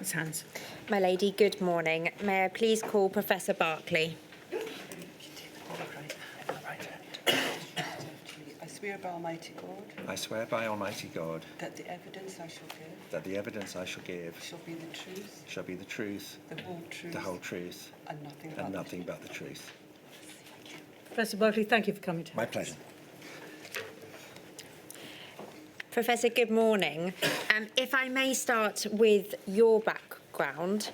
That's hands. My lady, good morning. May I please call Professor Barclay? I swear by Almighty God. I swear by Almighty God. That the evidence I shall give. That the evidence I shall give. Shall be the truth. Shall be the truth. The whole truth. The whole truth. And nothing but the truth. Professor Barclay, thank you for coming to My pleasure. Professor, good morning. If I may start with your background,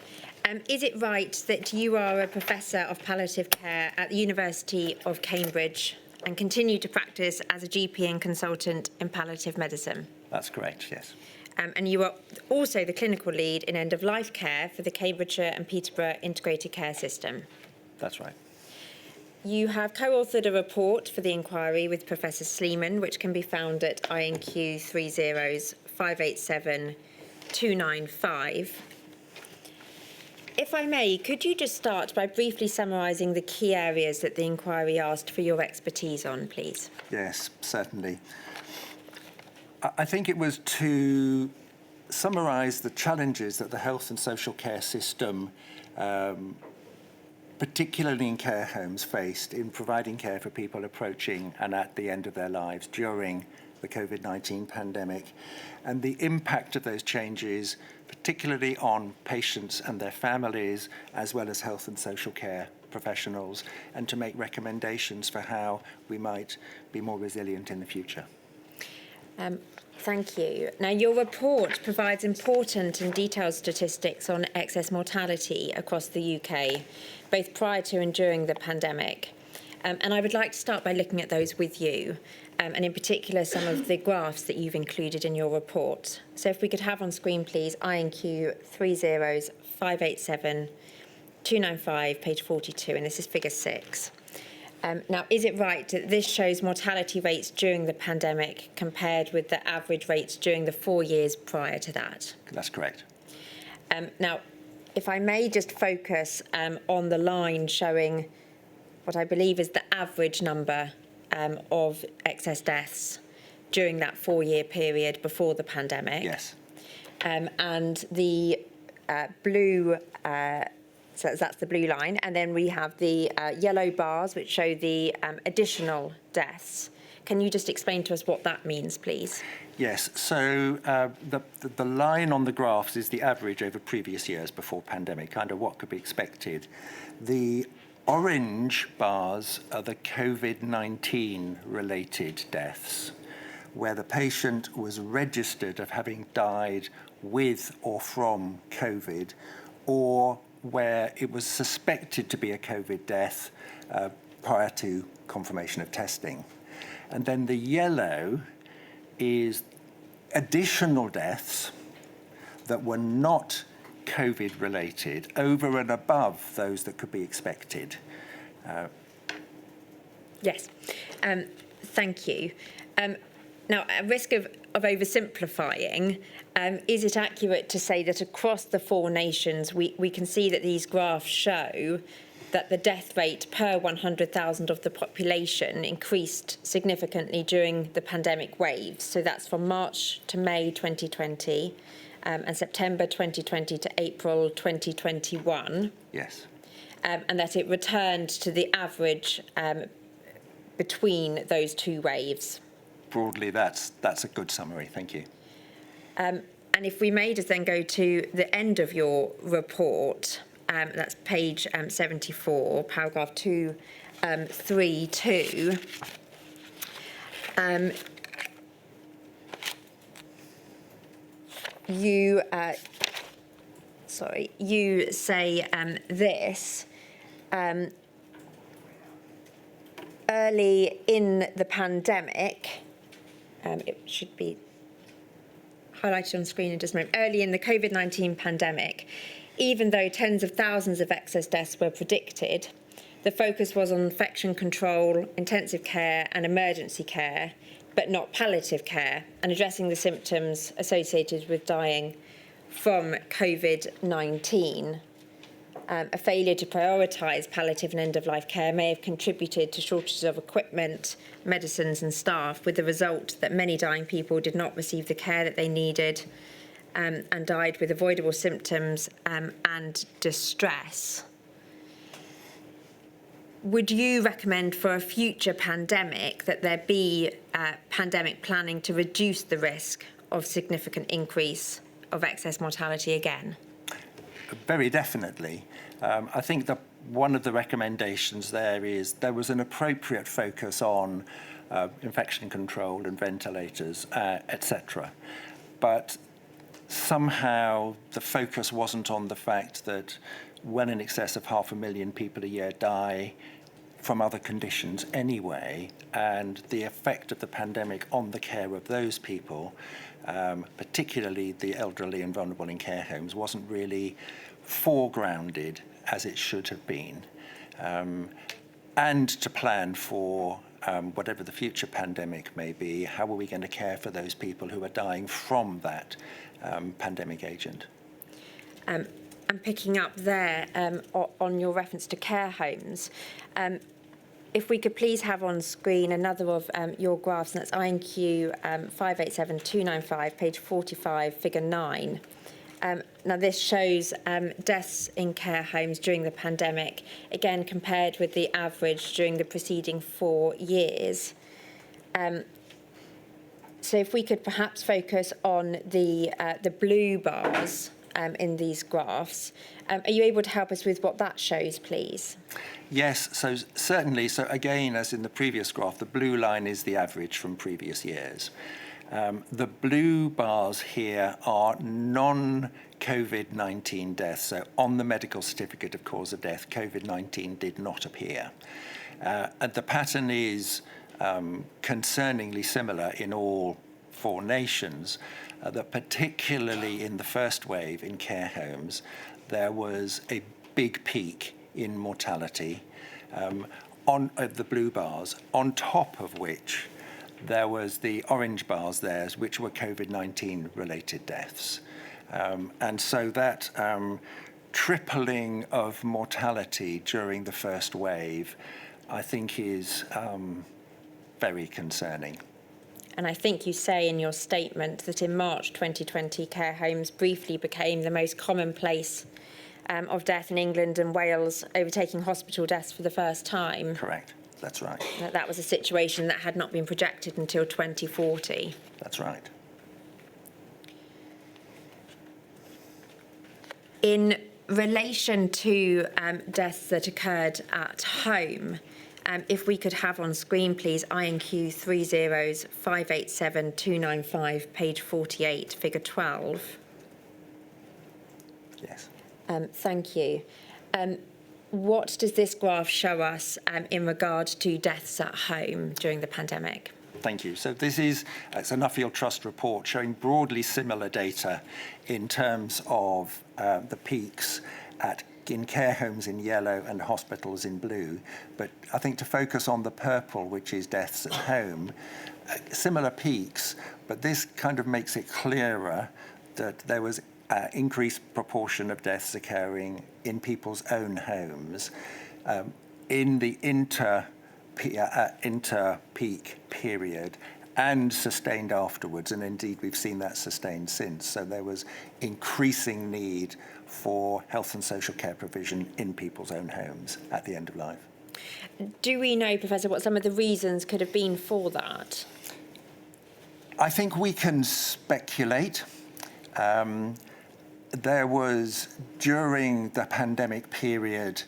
is it right that you are a professor of palliative care at the University of Cambridge and continue to practice as a GP and consultant in palliative medicine? That's correct, yes. And you are also the clinical lead in end-of-life care for the Cambridgeshire and Peterborough Integrated Care System. That's right. You have co-authored a report for the inquiry with Professor Sleeman, which can be found at INQ 30587-295. If I may, could you just start by briefly summarising the key areas that the inquiry asked for your expertise on, please? Yes, certainly. I think it was to summarise the challenges that the health and social care system, particularly in care homes, faced in providing care for people approaching and at the end of their lives during the COVID-19 pandemic, and the impact of those changes, particularly on patients and their families, as well as health and social care professionals, and to make recommendations for how we might be more resilient in the future. Thank you. Now, your report provides important and detailed statistics on excess mortality across the UK, both prior to and during the pandemic. And I would like to start by looking at those with you, and in particular some of the graphs that you've included in your report. So if we could have on screen, please, INQ 30587-295, page 42, and this is figure 6. Now, is it right that this shows mortality rates during the pandemic compared with the average rates during the 4 years prior to that? That's correct. Now, if I may just focus on the line showing what I believe is the average number of excess deaths during that 4-year period before the pandemic. Yes. And the blue, so that's the blue line, and then we have the yellow bars which show the additional deaths. Can you just explain to us what that means, please? Yes, so the line on the graphs is the average over previous years before pandemic, kind of what could be expected. The orange bars are the COVID-19 related deaths, where the patient was registered of having died with or from COVID, or where it was suspected to be a COVID death prior to confirmation of testing. And then the yellow is additional deaths that were not COVID related over and above those that could be expected. Yes, thank you. Now, at risk of oversimplifying, is it accurate to say that across the 4 nations, we can see that these graphs show that the death rate per 100,000 of the population increased significantly during the pandemic waves? So that's from March to May 2020 and September 2020 to April 2021. Yes. And that it returned to the average between those 2 waves. Broadly, that's a good summary. Thank you. And if we may just then go to the end of your report, that's page 74, paragraph 232. You say this. Early in the pandemic, it should be highlighted on screen in just a moment. Early in the COVID-19 pandemic, even though tens of thousands of excess deaths were predicted, the focus was on infection control, intensive care and emergency care, but not palliative care, and addressing the symptoms associated with dying from COVID-19. A failure to prioritise palliative and end-of-life care may have contributed to shortages of equipment, medicines and staff, with the result that many dying people did not receive the care that they needed, and died with avoidable symptoms and distress. Would you recommend for a future pandemic that there be pandemic planning to reduce the risk of significant increase of excess mortality again? Very definitely. I think that one of the recommendations there was an appropriate focus on infection control and ventilators, etc. But somehow the focus wasn't on the fact that well in excess of 500,000 people a year die from other conditions anyway, and the effect of the pandemic on the care of those people, particularly the elderly and vulnerable in care homes, wasn't really foregrounded as it should have been. And to plan for whatever the future pandemic may be, how are we going to care for those people who are dying from that pandemic agent? And picking up there on your reference to care homes, if we could please have on screen another of your graphs, and that's INQ 587295, page 45, figure 9. Now this shows deaths in care homes during the pandemic, again compared with the average during the preceding 4 years. So if we could perhaps focus on the blue bars in these graphs. Are you able to help us with what that shows, please? Yes, so certainly. So again, as in the previous graph, the blue line is the average from previous years. The blue bars here are non-COVID-19 deaths. So on the medical certificate of cause of death, COVID-19 did not appear. And the pattern is concerningly similar in all 4 nations, that particularly in the first wave in care homes, there was a big peak in mortality on the blue bars, on top of which there was the orange bars there, which were COVID-19 related deaths. And so that tripling of mortality during the first wave, I think is very concerning. And I think you say in your statement that in March 2020, care homes briefly became the most common place of death in England and Wales, overtaking hospital deaths for the first time. Correct. That's right. That was a situation that had not been projected until 2040. That's right. In relation to deaths that occurred at home, if we could have on screen, please, INQ 30587-295, page 48, figure 12. Yes. Thank you. What does this graph show us in regard to deaths at home during the pandemic? Thank you. So this is it's a Nuffield Trust report showing broadly similar data in terms of the peaks in care homes in yellow and hospitals in blue. But I think to focus on the purple, which is deaths at home, similar peaks, but this kind of makes it clearer that there was increased proportion of deaths occurring in people's own homes in the inter-peak period and sustained afterwards, and indeed we've seen that sustained since. So there was increasing need for health and social care provision in people's own homes at the end of life. Do we know, Professor, what some of the reasons could have been for that? I think we can speculate. There was, during the pandemic period,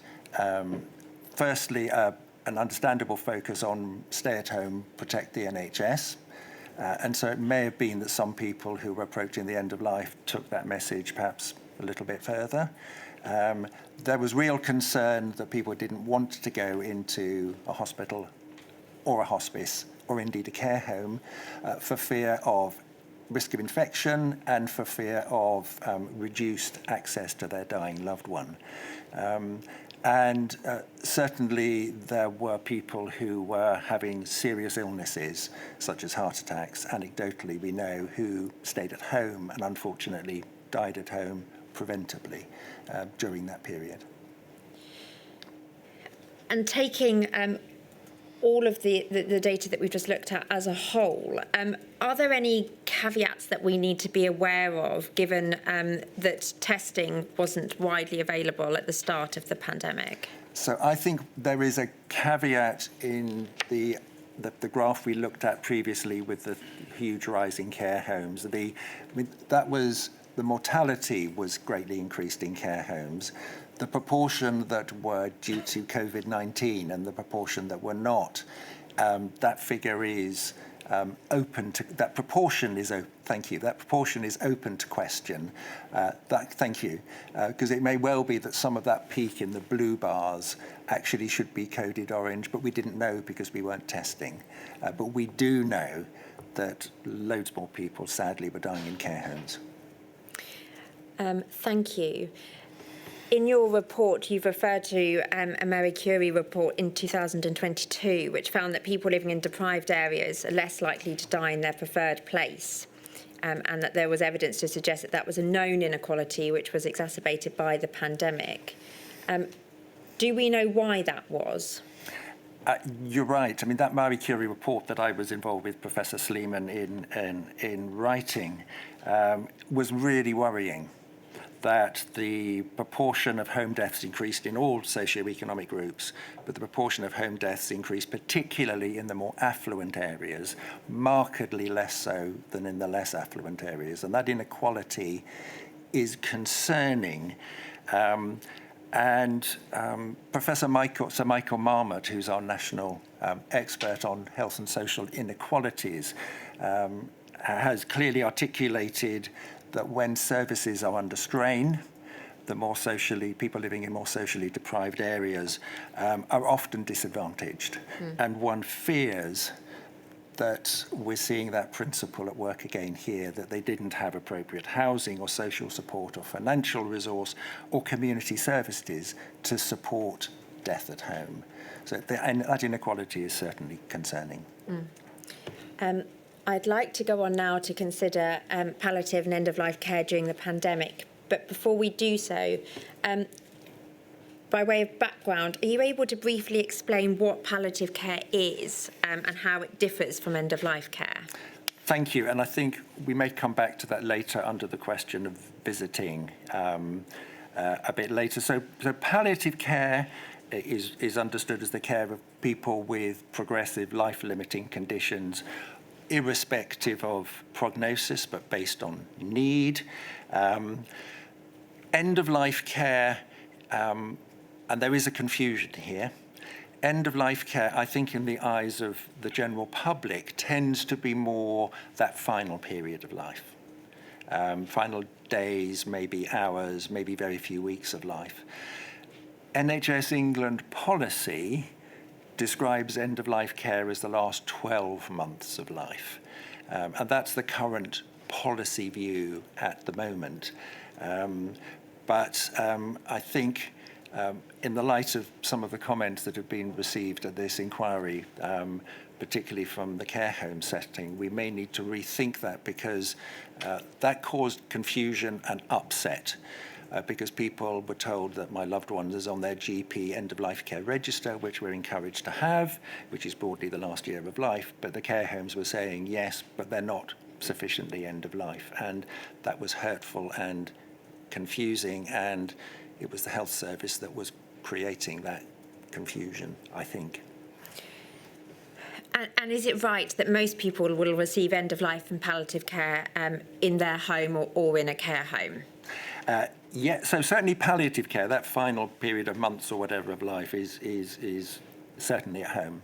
firstly, an understandable focus on stay at home, protect the NHS. And so it may have been that some people who were approaching the end of life took that message perhaps a little bit further. There was real concern that people didn't want to go into a hospital or a hospice or indeed a care home for fear of risk of infection and for fear of reduced access to their dying loved one. And certainly there were people who were having serious illnesses, such as heart attacks, anecdotally we know, who stayed at home and unfortunately died at home preventably during that period. And taking all of the data that we've just looked at as a whole, are there any caveats that we need to be aware of, given that testing wasn't widely available at the start of the pandemic? So I think there is a caveat in the graph we looked at previously with the huge rise in care homes. The mortality was greatly increased in care homes. The proportion that were due to COVID-19 and the proportion that were not, that figure is open to, that proportion is open to question. Thank you, because it may well be that some of that peak in the blue bars actually should be coded orange, but we didn't know because we weren't testing. But we do know that loads more people, sadly, were dying in care homes. Thank you. In your report, you've referred to a Marie Curie report in 2022, which found that people living in deprived areas are less likely to die in their preferred place, and that there was evidence to suggest that that was a known inequality which was exacerbated by the pandemic. Do we know why that was? You're right. I mean, that Marie Curie report that I was involved with Professor Sleeman in writing was really worrying, that the proportion of home deaths increased in all socioeconomic groups, but the proportion of home deaths increased particularly in the more affluent areas, markedly less so than in the less affluent areas. And that inequality is concerning. Professor Sir Michael Marmot, who's our national expert on health and social inequalities, has clearly articulated that when services are under strain, people living in more socially deprived areas are often disadvantaged. And one fears that we're seeing that principle at work again here, that they didn't have appropriate housing or social support or financial resource or community services to support death at home. So that inequality is certainly concerning. I'd like to go on now to consider palliative and end-of-life care during the pandemic. But before we do so, by way of background, are you able to briefly explain what palliative care is and how it differs from end-of-life care? Thank you. And I think we may come back to that later under the question of visiting a bit later. So palliative care is understood as the care of people with progressive life-limiting conditions, irrespective of prognosis, but based on need. End-of-life care, and there is a confusion here. End-of-life care, I think in the eyes of the general public, tends to be more that final period of life. Final days, maybe hours, maybe very few weeks of life. NHS England policy describes end-of-life care as the last 12 months of life. And that's the current policy view at the moment. But I think in the light of some of the comments that have been received at this inquiry, particularly from the care home setting, we may need to rethink that, because that caused confusion and upset. Because people were told that my loved one is on their GP end-of-life care register, which we're encouraged to have, which is broadly the last year of life, but the care homes were saying yes, but they're not sufficiently end-of-life. And that was hurtful and confusing, and it was the health service that was creating that confusion, I think. And is it right that most people will receive end-of-life and palliative care in their home or in a care home? Yeah, so certainly palliative care, that final period of months or whatever of life is certainly at home.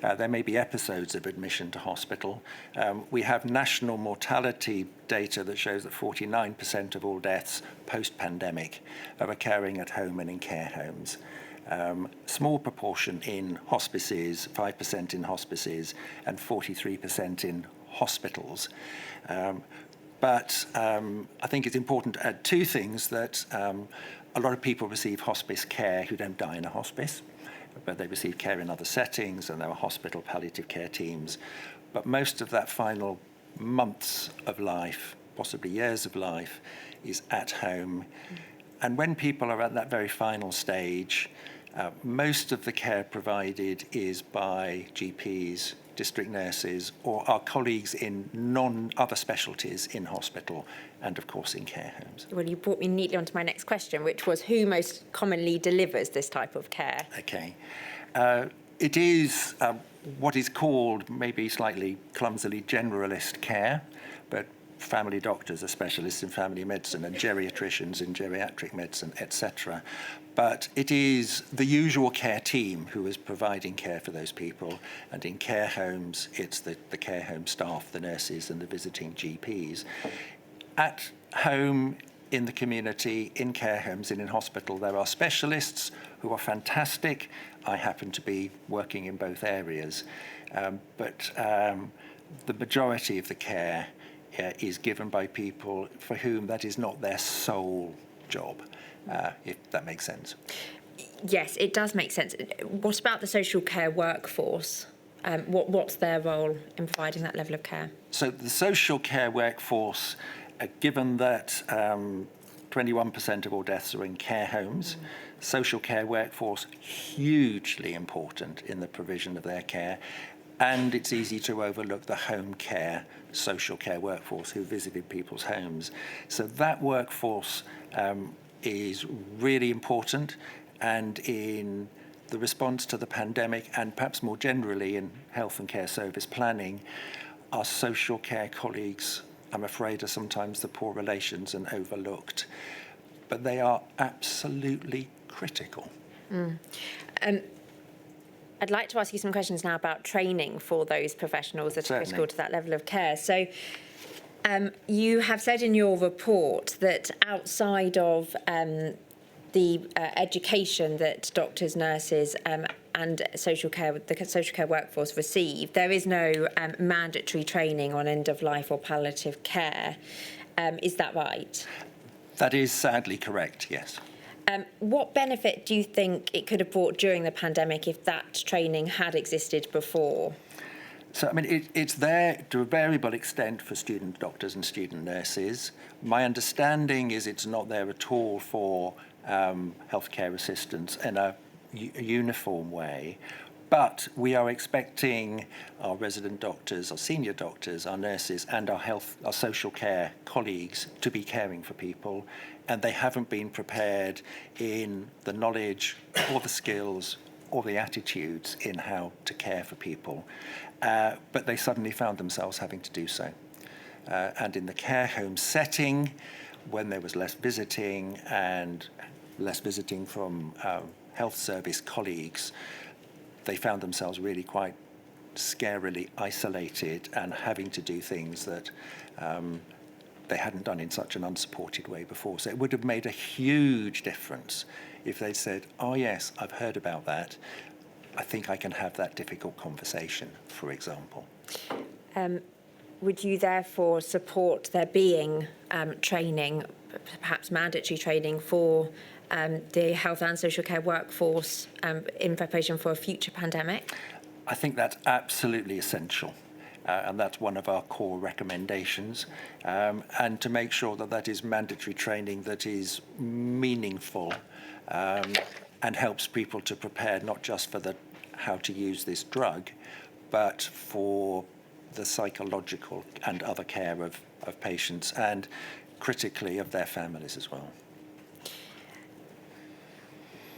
There may be episodes of admission to hospital. We have national mortality data that shows that 49% of all deaths post-pandemic are occurring at home and in care homes. Small proportion in hospices, 5% in hospices, and 43% in hospitals. But I think it's important to add two things, that a lot of people receive hospice care who don't die in a hospice, but they receive care in other settings, and there are hospital palliative care teams. But most of that final months of life, possibly years of life, is at home. And when people are at that very final stage, most of the care provided is by GPs district nurses, or our colleagues in other specialties in hospital, and of course in care homes. Well, you brought me neatly onto my next question, which was who most commonly delivers this type of care? Okay. It is what is called, maybe slightly clumsily, generalist care, but family doctors are specialists in family medicine and geriatricians in geriatric medicine, etc. But it is the usual care team who is providing care for those people. And in care homes, it's the care home staff, the nurses and the visiting GPs. At home, in the community, in care homes and in hospital, there are specialists who are fantastic. I happen to be working in both areas. But the majority of the care is given by people for whom that is not their sole job, if that makes sense. Yes, it does make sense. What about the social care workforce? What's their role in providing that level of care? So the social care workforce, given that 21% of all deaths are in care homes, social care workforce hugely important in the provision of their care. And it's easy to overlook the home care, social care workforce who visited people's homes. So that workforce is really important. And in the response to the pandemic, and perhaps more generally in health and care service planning, our social care colleagues, I'm afraid, are sometimes the poor relations and overlooked. But they are absolutely critical. I'd like to ask you some questions now about training for those professionals that are critical to that level of care. So you have said in your report that outside of the education that doctors, nurses and the social care workforce receive, there is no mandatory training on end-of-life or palliative care. Is that right? That is sadly correct, yes. What benefit do you think it could have brought during the pandemic if that training had existed before? So, I mean, it's there to a variable extent for student doctors and student nurses. My understanding is it's not there at all for healthcare assistants in a uniform way. But we are expecting our resident doctors, our senior doctors, our nurses, and our social care colleagues to be caring for people, and they haven't been prepared in the knowledge or the skills or the attitudes in how to care for people. But they suddenly found themselves having to do so. And in the care home setting, when there was less visiting and less visiting from health service colleagues, they found themselves really quite scarily isolated and having to do things that they hadn't done in such an unsupported way before. So it would have made a huge difference if they'd said, oh yes, I've heard about that. I think I can have that difficult conversation, for example. Would you therefore support there being training, perhaps mandatory training for the health and social care workforce in preparation for a future pandemic? I think that's absolutely essential. And that's one of our core recommendations. And to make sure that that is mandatory training that is meaningful and helps people to prepare not just for how to use this drug, but for the psychological and other care of patients and critically of their families as well.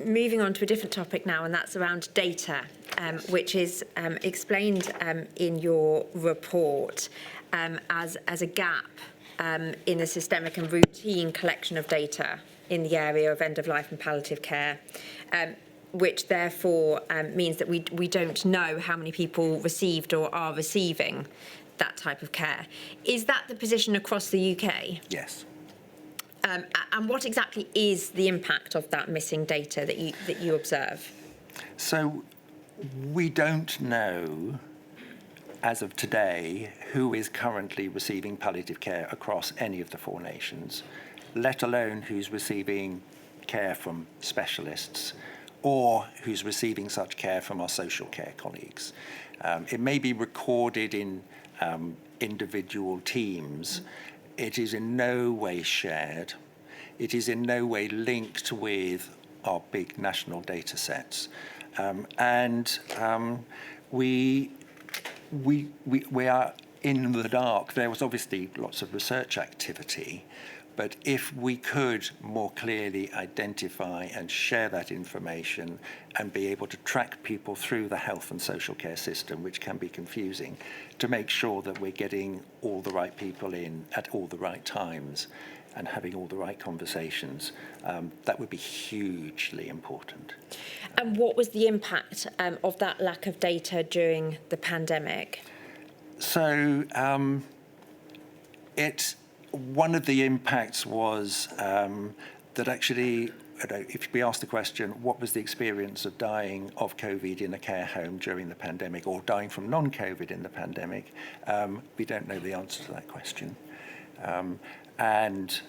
Moving on to a different topic now, and that's around data, which is explained in your report as a gap in the systemic and routine collection of data in the area of end-of-life and palliative care, which therefore means that we don't know how many people received or are receiving that type of care. Is that the position across the UK? Yes. And what exactly is the impact of that missing data that you observe? So we don't know, as of today, who is currently receiving palliative care across any of the 4 nations, let alone who's receiving care from specialists or who's receiving such care from our social care colleagues. It may be recorded in individual teams. It is in no way shared. It is in no way linked with our big national data sets. We we are in the dark. There was obviously lots of research activity, but if we could more clearly identify and share that information and be able to track people through the health and social care system, which can be confusing, to make sure that we're getting all the right people in at all the right times and having all the right conversations, that would be hugely important. And what was the impact of that lack of data during the pandemic? So one of the impacts was that actually, if we ask the question, what was the experience of dying of COVID in a care home during the pandemic or dying from non-COVID in the pandemic, we don't know the answer to that question. And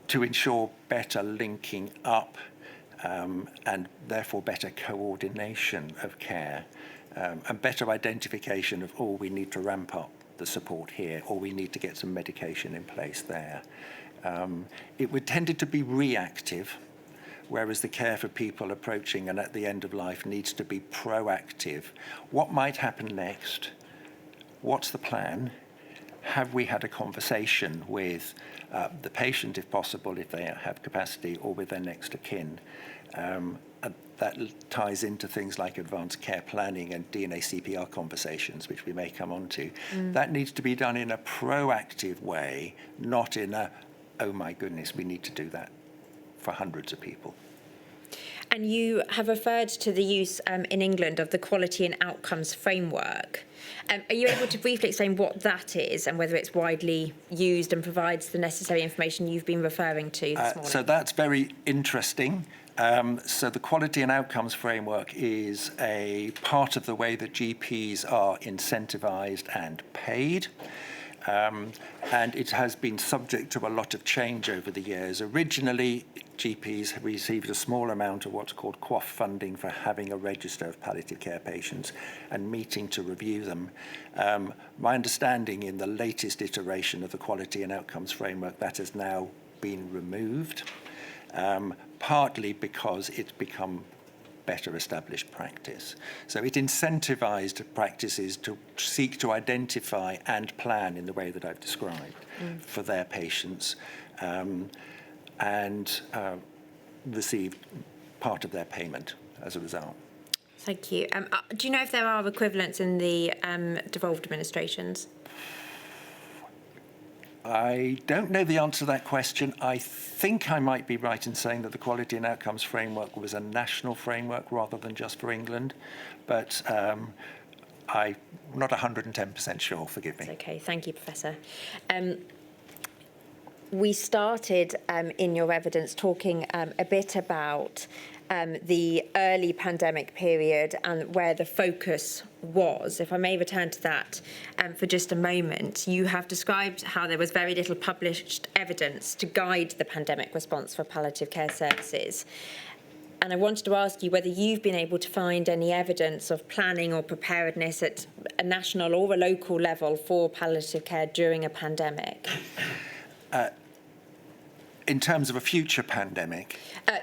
to ensure better linking up and therefore better coordination of care and better identification of, oh, we need to ramp up the support here, or we need to get some medication in place there. It tended to be reactive, whereas the care for people approaching and at the end of life needs to be proactive. What might happen next? What's the plan? Have we had a conversation with the patient, if possible, if they have capacity, or with their next of kin? And that ties into things like advanced care planning and DNA CPR conversations, which we may come on to. That needs to be done in a proactive way, not in a, oh my goodness, we need to do that for hundreds of people. And you have referred to the use in England of the Quality and Outcomes Framework. Are you able to briefly explain what that is and whether it's widely used and provides the necessary information you've been referring to this morning? So that's very interesting. So the Quality and Outcomes Framework is a part of the way that GPs are incentivised and paid. And it has been subject to a lot of change over the years. Originally, GPs received a small amount of what's called QOF funding for having a register of palliative care patients and meeting to review them. My understanding in the latest iteration of the Quality and Outcomes Framework, that has now been removed, partly because it's become better established practice. So it incentivized practices to seek to identify and plan in the way that I've described for their patients and received part of their payment as a result. Thank you. Do you know if there are equivalents in the devolved administrations? I don't know the answer to that question. I think I might be right in saying that the Quality and Outcomes Framework was a national framework rather than just for England, but I'm not 110% sure, forgive me. Okay, thank you, Professor. We started in your evidence talking a bit about the early pandemic period and where the focus was. If I may return to that for just a moment, you have described how there was very little published evidence to guide the pandemic response for palliative care services. And I wanted to ask you whether you've been able to find any evidence of planning or preparedness at a national or a local level for palliative care during a pandemic. In terms of a future pandemic?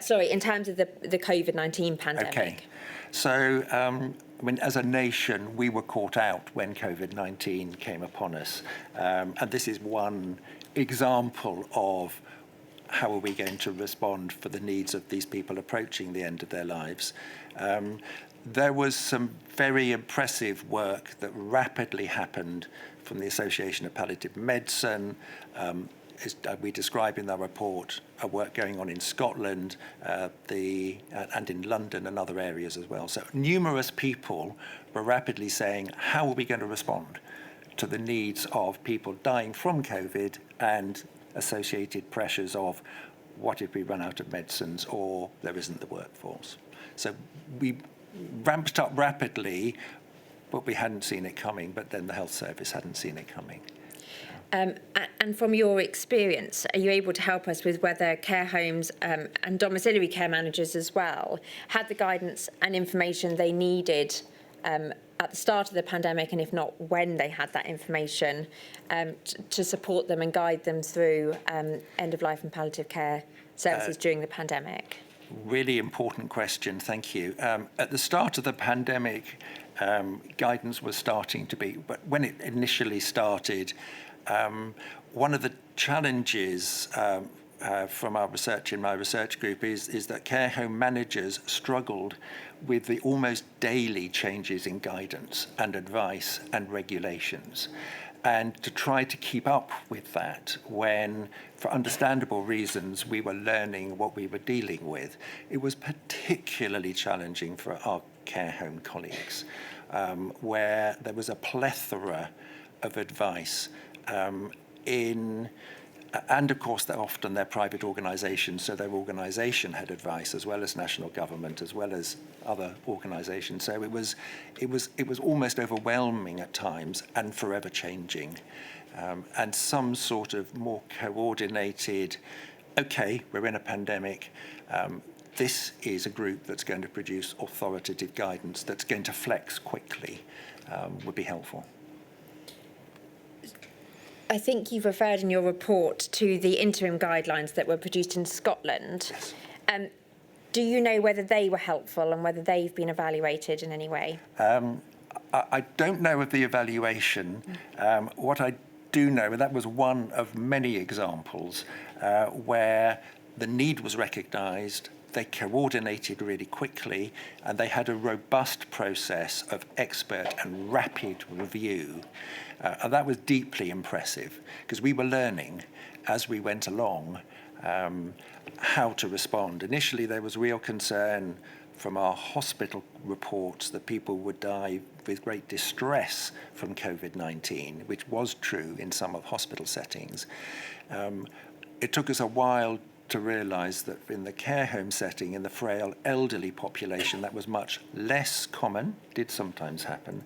In terms of the COVID-19 pandemic. Okay. So, I mean, as a nation, we were caught out when COVID-19 came upon us. And this is one example of how are we going to respond for the needs of these people approaching the end of their lives. There was some very impressive work that rapidly happened from the Association of Palliative Medicine. We describe in our report a work going on in Scotland and in London and other areas as well. So numerous people were rapidly saying, how are we going to respond to the needs of people dying from COVID and associated pressures of what if we run out of medicines or there isn't the workforce? So we ramped up rapidly, but we hadn't seen it coming, but then the health service hadn't seen it coming. And from your experience, are you able to help us with whether care homes and domiciliary care managers as well had the guidance and information they needed at the start of the pandemic, and if not, when they had that information to support them and guide them through end-of-life and palliative care services during the pandemic? Really important question, thank you. At the start of the pandemic, guidance was starting to be, but when it initially started, one of the challenges from our research in my research group is that care home managers struggled with the almost daily changes in guidance and advice and regulations. And to try to keep up with that when, for understandable reasons, we were learning what we were dealing with, it was particularly challenging for our care home colleagues, where there was a plethora of advice and of course, they're often they're private organisations, so their organisation had advice as well as national government, as well as other organisations. So it was almost overwhelming at times and forever changing, and some sort of more coordinated. Okay, we're in a pandemic. This is a group that's going to produce authoritative guidance that's going to flex quickly. Would be helpful. I think you've referred in your report to the interim guidelines that were produced in Scotland. Yes. Do you know whether they were helpful and whether they've been evaluated in any way? I don't know of the evaluation. What I do know, and that was one of many examples where the need was recognised, they coordinated really quickly, and they had a robust process of expert and rapid review. And that was deeply impressive because we were learning as we went along how to respond. Initially, there was real concern from our hospital reports that people would die with great distress from COVID-19, which was true in some of hospital settings. It took us a while to realise that in the care home setting, in the frail elderly population, that was much less common, did sometimes happen,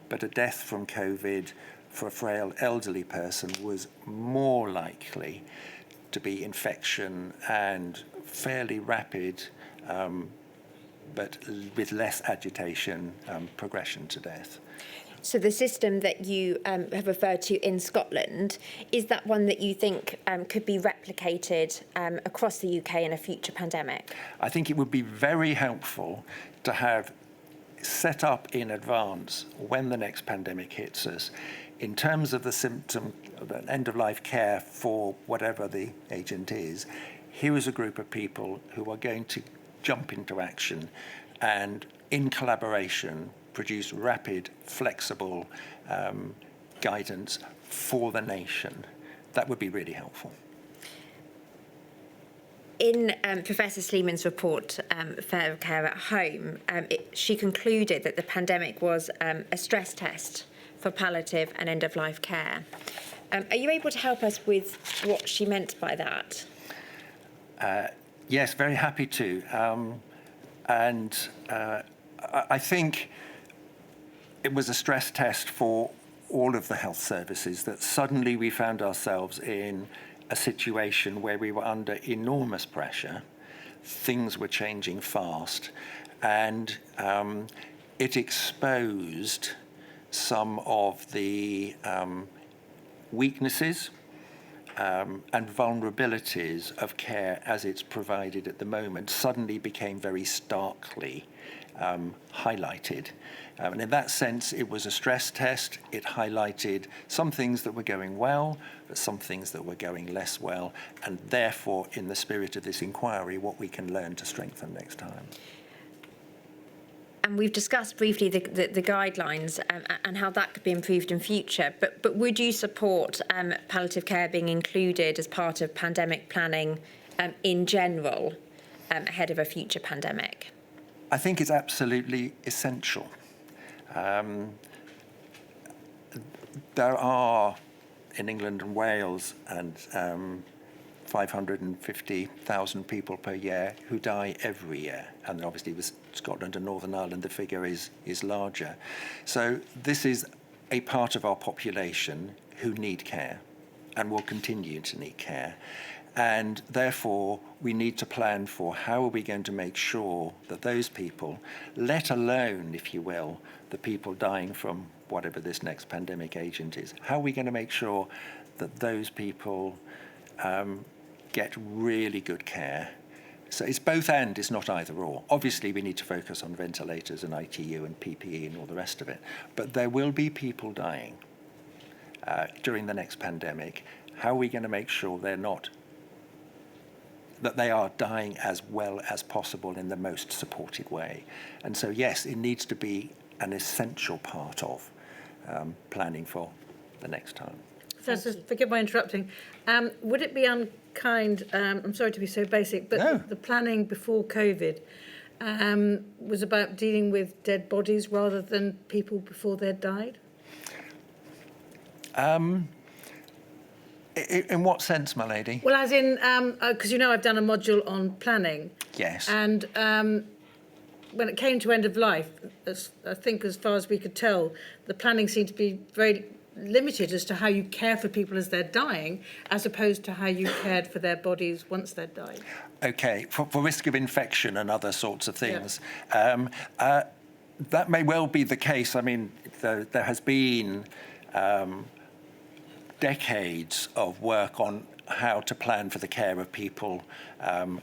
but a death from COVID for a frail elderly person was more likely to be infection and fairly rapid, but with less agitation, progression to death. So the system that you have referred to in Scotland, is that one that you think could be replicated across the UK in a future pandemic? I think it would be very helpful to have set up in advance when the next pandemic hits us, in terms of the symptom of an end-of-life care for whatever the agent is. Here is a group of people who are going to jump into action and, in collaboration, produce rapid, flexible guidance for the nation. That would be really helpful. In Professor Sleeman's report, Fair Care at Home, she concluded that the pandemic was a stress test for palliative and end-of-life care. Are you able to help us with what she meant by that? Yes, very happy to. I think it was a stress test for all of the health services that suddenly we found ourselves in a situation where we were under enormous pressure. Things were changing fast, and it exposed some of the weaknesses and vulnerabilities of care as it's provided at the moment suddenly became very starkly highlighted. And in that sense, it was a stress test. It highlighted some things that were going well, but some things that were going less well, and therefore, in the spirit of this inquiry, what we can learn to strengthen next time. And we've discussed briefly the guidelines and how that could be improved in future, but would you support palliative care being included as part of pandemic planning in general ahead of a future pandemic? I think it's absolutely essential. There are, in England and Wales, and 550,000 people per year who die every year. And obviously with Scotland and Northern Ireland, the figure is larger. So this is a part of our population who need care and will continue to need care. And therefore, we need to plan for how are we going to make sure that those people, let alone, if you will, the people dying from whatever this next pandemic agent is, how are we going to make sure that those people get really good care So it's both and, it's not either or. Obviously, we need to focus on ventilators and ITU and PPE and all the rest of it. But there will be people dying during the next pandemic. How are we going to make sure that they are dying as well as possible in the most supported way? And so, yes, it needs to be an essential part of planning for the next time. Professor, forgive my interrupting. Would it be unkind, I'm sorry to be so basic, but No. the planning before COVID was about dealing with dead bodies rather than people before they'd died? In what sense, my lady? Well, as in, because I've done a module on planning. Yes. And when it came to end of life, I think as far as we could tell, the planning seemed to be very limited as to how you care for people as they're dying, as opposed to how you cared for their bodies once they'd died. Okay, for risk of infection and other sorts of things. That may well be the case. I mean, there has been decades of work on how to plan for the care of people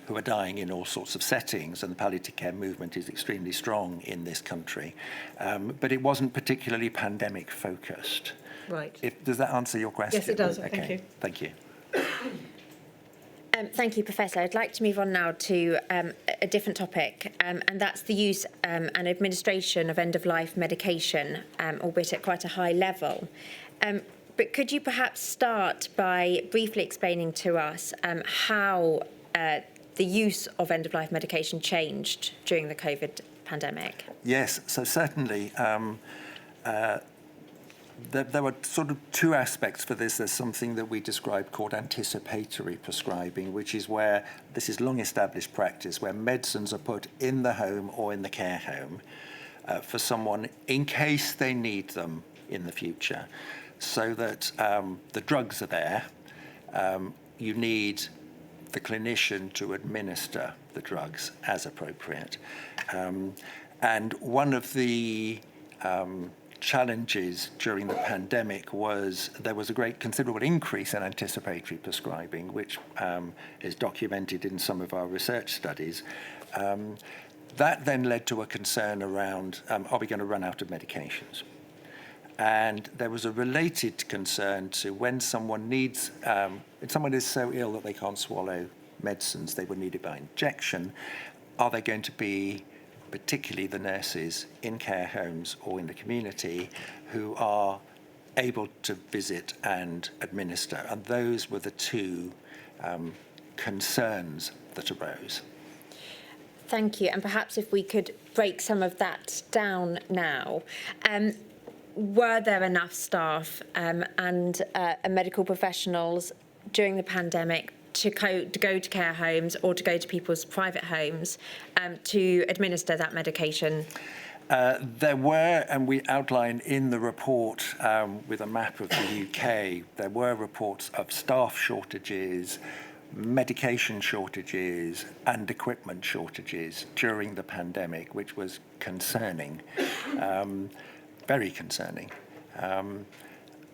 who are dying in all sorts of settings, and the palliative care movement is extremely strong in this country. But it wasn't particularly pandemic focused. Right. Does that answer your question? Yes, it does. Okay. Thank you. Thank you. Thank you, Professor. I'd like to move on now to a different topic, and that's the use and administration of end-of-life medication, albeit at quite a high level. But could you perhaps start by briefly explaining to us how the use of end-of-life medication changed during the COVID pandemic? Yes, so certainly there were sort of two aspects for this. There's something that we describe called anticipatory prescribing, which is where this is long-established practice, where medicines are put in the home or in the care home for someone in case they need them in the future, so that the drugs are there. You need the clinician to administer the drugs as appropriate. And one of the challenges during the pandemic was there was a great considerable increase in anticipatory prescribing, which is documented in some of our research studies. That then led to a concern around, are we going to run out of medications? And there was a related concern to when someone needs, if someone is so ill that they can't swallow medicines, they would need it by injection, are they going to be, particularly the nurses in care homes or in the community, who are able to visit and administer? And those were the two concerns that arose. Thank you. And perhaps if we could break some of that down now. Were there enough staff and medical professionals during the pandemic to go to care homes or to go to people's private homes to administer that medication? There were, and we outline in the report with a map of the UK, there were reports of staff shortages, medication shortages, and equipment shortages during the pandemic, which was concerning, very concerning.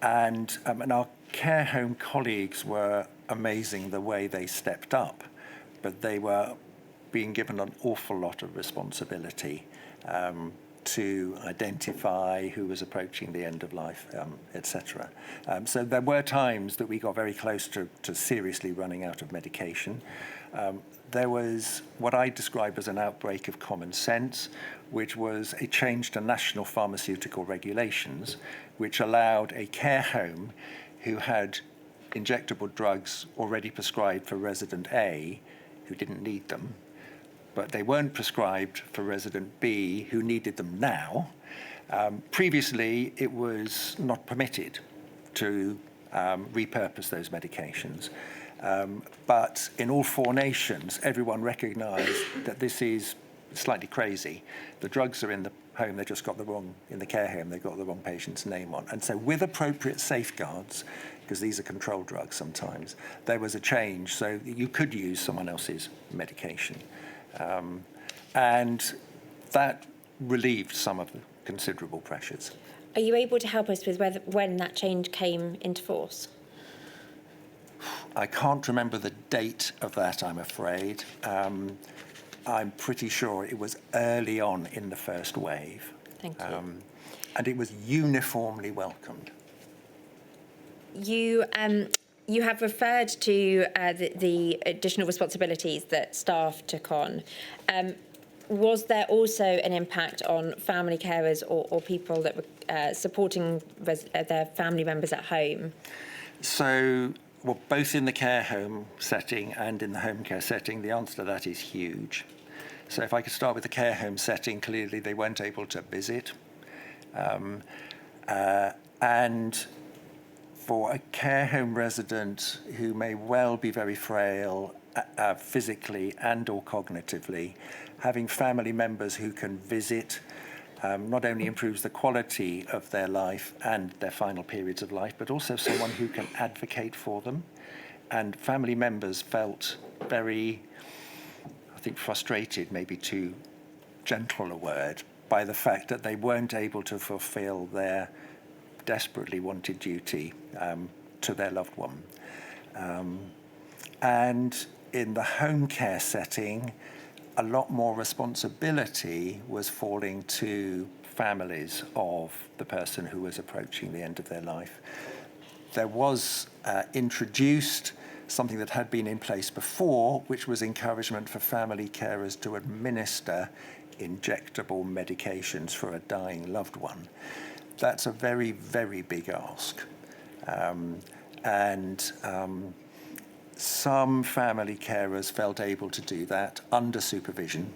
And our care home colleagues were amazing the way they stepped up, but they were being given an awful lot of responsibility to identify who was approaching the end of life, etc. So there were times that we got very close to seriously running out of medication. There was what I describe as an outbreak of common sense, which was a change to national pharmaceutical regulations, which allowed a care home who had injectable drugs already prescribed for resident A, who didn't need them, but they weren't prescribed for resident B, who needed them now. Previously, it was not permitted to repurpose those medications. But in all four nations, everyone recognized that this is slightly crazy. The drugs are in the home, they just got the wrong, in the care home, they got the wrong patient's name on. And so with appropriate safeguards, because these are controlled drugs sometimes, there was a change. So you could use someone else's medication. And that relieved some of the considerable pressures. Are you able to help us with when that change came into force? I can't remember the date of that, I'm afraid. I'm pretty sure it was early on in the first wave. Thank you. And it was uniformly welcomed. You have referred to the additional responsibilities that staff took on. Was there also an impact on family carers or people that were supporting their family members at home? So, well, both in the care home setting and in the home care setting, the answer to that is huge. So if I could start with the care home setting, clearly they weren't able to visit. And for a care home resident who may well be very frail physically and or cognitively, having family members who can visit not only improves the quality of their life and their final periods of life, but also someone who can advocate for them. And family members felt very, I think, frustrated, maybe too gentle a word, by the fact that they weren't able to fulfill their desperately wanted duty to their loved one. And in the home care setting, a lot more responsibility was falling to families of the person who was approaching the end of their life. There was introduced something that had been in place before, which was encouragement for family carers to administer injectable medications for a dying loved one. That's a very, very big ask. Some family carers felt able to do that under supervision.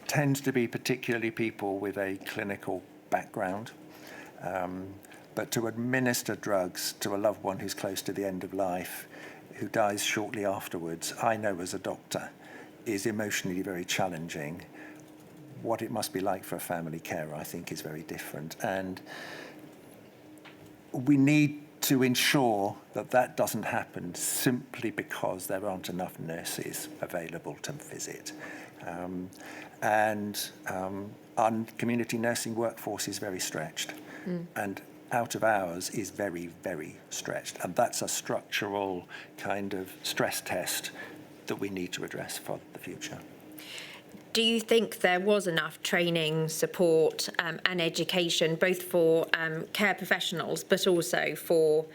Tends to be particularly people with a clinical background. But to administer drugs to a loved one who's close to the end of life, who dies shortly afterwards, I know as a doctor, is emotionally very challenging. What it must be like for a family carer, I think, is very different. And we need to ensure that that doesn't happen simply because there aren't enough nurses available to visit. Our community nursing workforce is very stretched. And out of hours is very, very stretched. And that's a structural kind of stress test that we need to address for the future. Do you think there was enough training, support and education, both for care professionals, but also for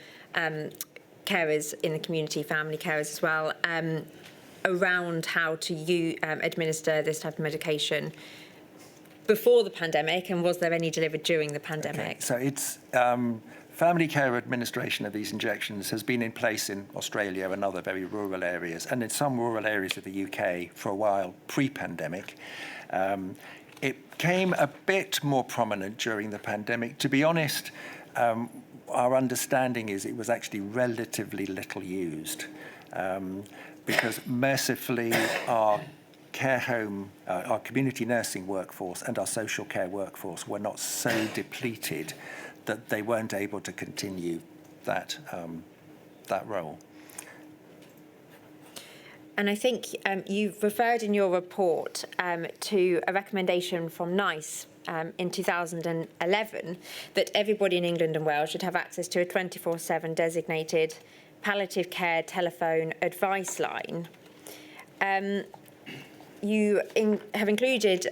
carers in the community, family carers as well, around how to administer this type of medication before the pandemic, and was there any delivered during the pandemic? Okay. So it's family care administration of these injections has been in place in Australia and other very rural areas, and in some rural areas of the UK for a while pre-pandemic. It became a bit more prominent during the pandemic. To be honest, our understanding is it was actually relatively little used because mercifully our care home, our community nursing workforce and our social care workforce were not so depleted that they weren't able to continue that role. And I think you've referred in your report to a recommendation from NICE in 2011 that everybody in England and Wales should have access to a 24/7 designated palliative care telephone advice line. You have included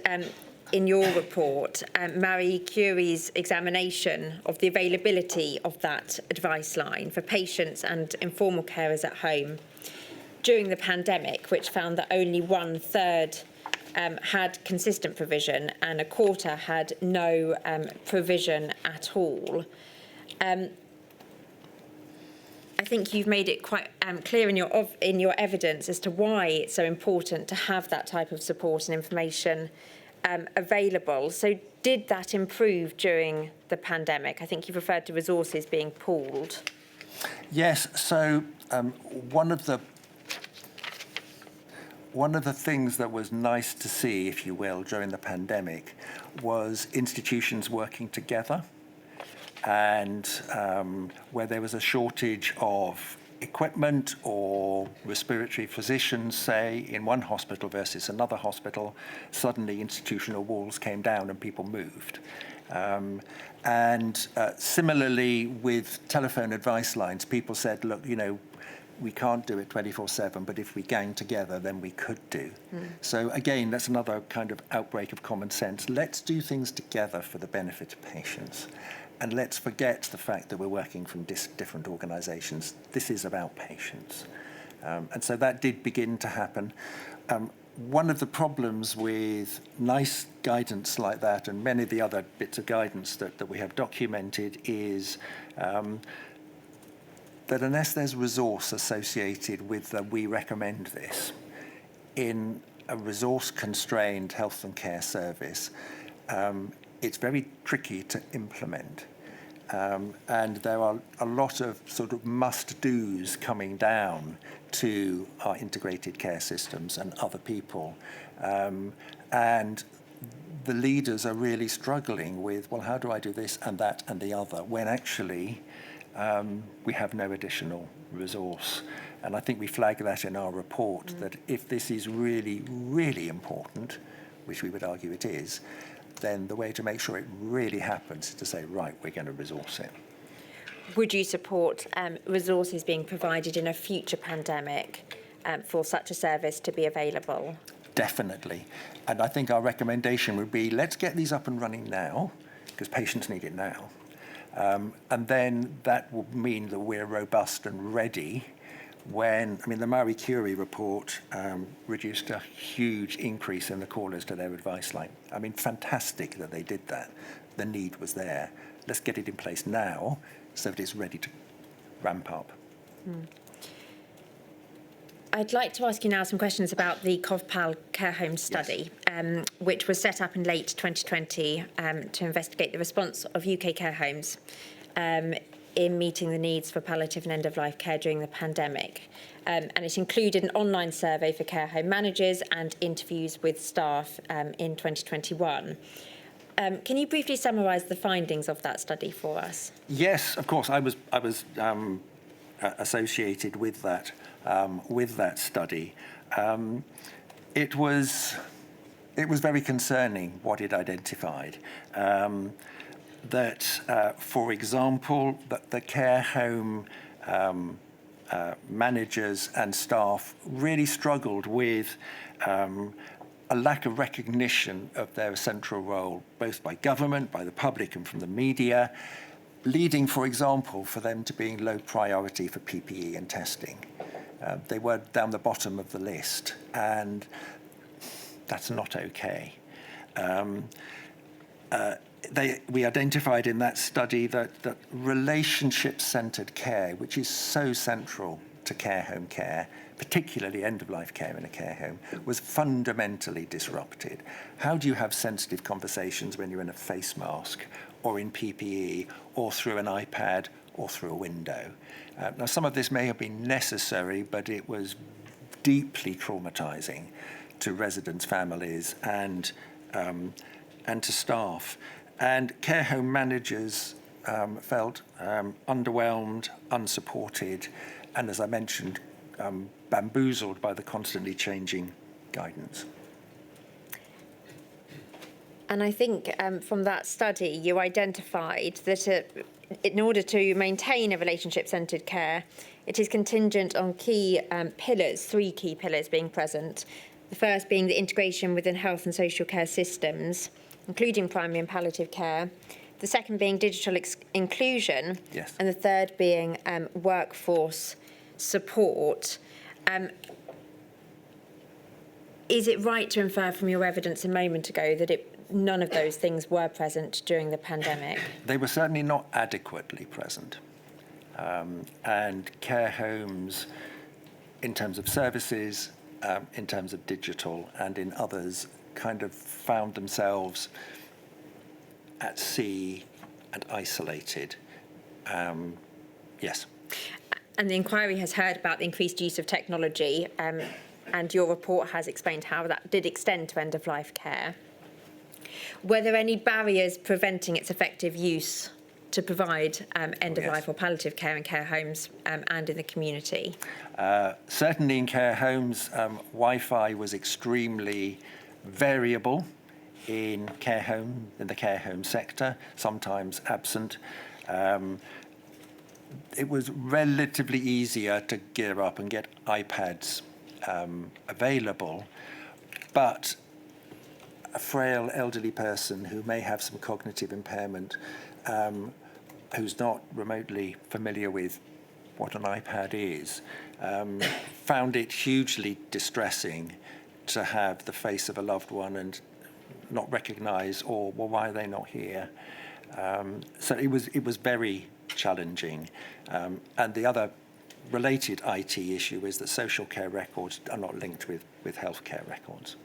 in your report Marie Curie's examination of the availability of that advice line for patients and informal carers at home during the pandemic, which found that only 1/3 had consistent provision and 1/4 had no provision at all. I think you've made it quite clear in your evidence as to why it's so important to have that type of support and information available. So did that improve during the pandemic? I think you've referred to resources being pooled. Yes, so one of the things that was nice to see, if you will, during the pandemic was institutions working together. And where there was a shortage of equipment or respiratory physicians, say, in one hospital versus another hospital, suddenly institutional walls came down and people moved. Similarly, with telephone advice lines, people said, look, we can't do it 24/7, but if we gang together, then we could do. So again, that's another kind of outbreak of common sense. Let's do things together for the benefit of patients. And let's forget the fact that we're working from different organisations. This is about patients. And so that did begin to happen. One of the problems with nice guidance like that, and many of the other bits of guidance that we have documented, is that unless there's resource associated with the we recommend this in a resource-constrained health and care service, it's very tricky to implement. And there are a lot of sort of must-dos coming down to our integrated care systems and other people. And the leaders are really struggling with, well, how do I do this and that and the other, when actually we have no additional resource. And I think we flag that in our report, that if this is really, really important, which we would argue it is, then the way to make sure it really happens is to say, right, we're going to resource it. Would you support resources being provided in a future pandemic for such a service to be available? Definitely. And I think our recommendation would be, let's get these up and running now, because patients need it now. And then that will mean that we're robust and ready when, the Marie Curie report reduced a huge increase in the callers to their advice line. Fantastic that they did that. The need was there. Let's get it in place now so that it's ready to ramp up. I'd like to ask you now some questions about the CovPal care home study, yes. Which was set up in late 2020 to investigate the response of UK care homes in meeting the needs for palliative and end-of-life care during the pandemic. And it included an online survey for care home managers and interviews with staff in 2021. Can you briefly summarise the findings of that study for us? Yes, of course. I was associated with that study. It was very concerning what it identified. That, for example, that the care home managers and staff really struggled with a lack of recognition of their central role, both by government, by the public, and from the media, leading, for example, for them to being low priority for PPE and testing. They were down the bottom of the list, and that's not okay. We identified in that study that relationship-centred care, which is so central to care home care, particularly end-of-life care in a care home, was fundamentally disrupted. How do you have sensitive conversations when you're in a face mask or in PPE or through an iPad or through a window? Now, some of this may have been necessary, but it was deeply traumatizing to residents, families, and to staff. And care home managers felt underwhelmed, unsupported, and, as I mentioned, bamboozled by the constantly changing guidance. And I think from that study, you identified that in order to maintain a relationship-centred care, it is contingent on key pillars, 3 key pillars being present. The first being the integration within health and social care systems, including primary and palliative care. The second being digital inclusion. Yes. And the third being workforce support. Is it right to infer from your evidence a moment ago that none of those things were present during the pandemic? They were certainly not adequately present. And care homes, in terms of services, in terms of digital, and in others, kind of found themselves at sea and isolated. Yes. And the inquiry has heard about the increased use of technology, and your report has explained how that did extend to end-of-life care. Were there any barriers preventing its effective use to provide end-of-life Yes. or palliative care in care homes and in the community? Certainly in care homes, Wi-Fi was extremely variable in the care home sector, sometimes absent. It was relatively easier to gear up and get iPads available, but a frail elderly person who may have some cognitive impairment, who's not remotely familiar with what an iPad is, found it hugely distressing to have the face of a loved one and not recognise, or, well, why are they not here? So it was very challenging. And the other related IT issue is that social care records are not linked with healthcare records.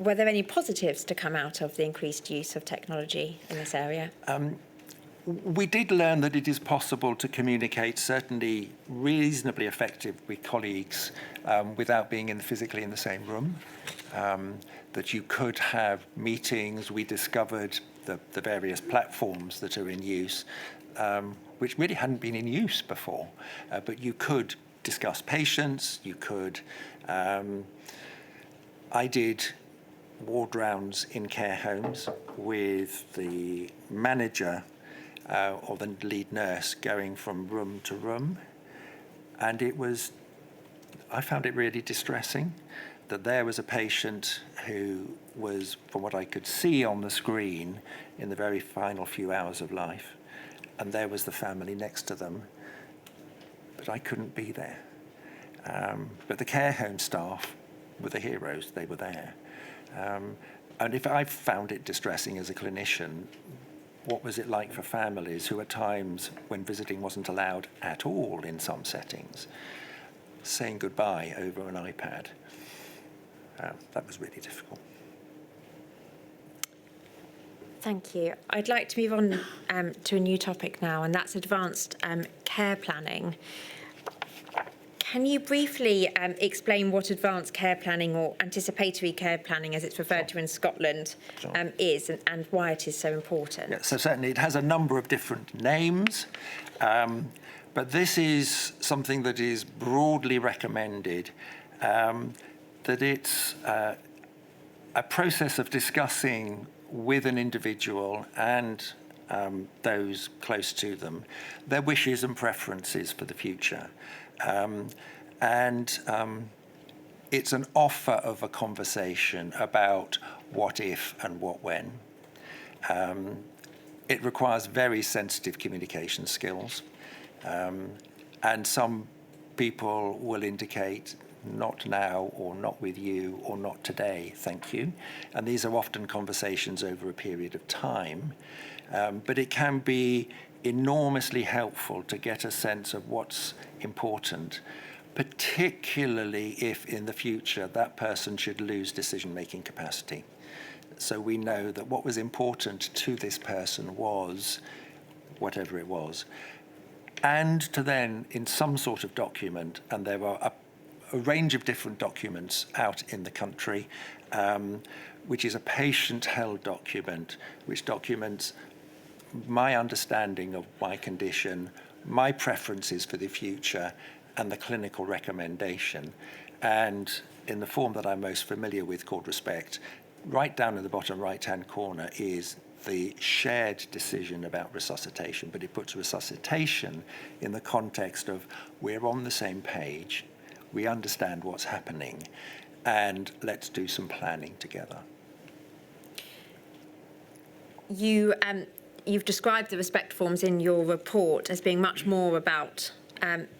Were there any positives to come out of the increased use of technology in this area? We did learn that it is possible to communicate certainly reasonably effective with colleagues without being physically in the same room, that you could have meetings. We discovered the various platforms that are in use, which really hadn't been in use before, but you could discuss patients, you could... I did ward rounds in care homes with the manager or the lead nurse going from room to room. And I found it really distressing that there was a patient who was, from what I could see on the screen, in the very final few hours of life, and there was the family next to them, but I couldn't be there. But the care home staff were the heroes, they were there. And if I found it distressing as a clinician, what was it like for families who at times, when visiting wasn't allowed at all in some settings, saying goodbye over an iPad? That was really difficult. Thank you. I'd like to move on to a new topic now, and that's advanced care planning. Can you briefly explain what advanced care planning, or anticipatory care planning as it's referred to in Scotland, is, and why it is so important? Yeah, so certainly it has a number of different names, but this is something that is broadly recommended, that it's a process of discussing with an individual and those close to them their wishes and preferences for the future. It's an offer of a conversation about what if and what when. It requires very sensitive communication skills, and some people will indicate not now, or not with you, or not today, thank you. And these are often conversations over a period of time, but it can be enormously helpful to get a sense of what's important, particularly if in the future that person should lose decision-making capacity. So we know that what was important to this person was whatever it was. And to then, in some sort of document, and there are a range of different documents out in the country, which is a patient-held document, which documents my understanding of my condition, my preferences for the future, and the clinical recommendation. And in the form that I'm most familiar with, called Respect, right down in the bottom right-hand corner is the shared decision about resuscitation, but it puts resuscitation in the context of we're on the same page, we understand what's happening, and let's do some planning together. You've described the Respect forms in your report as being much more about,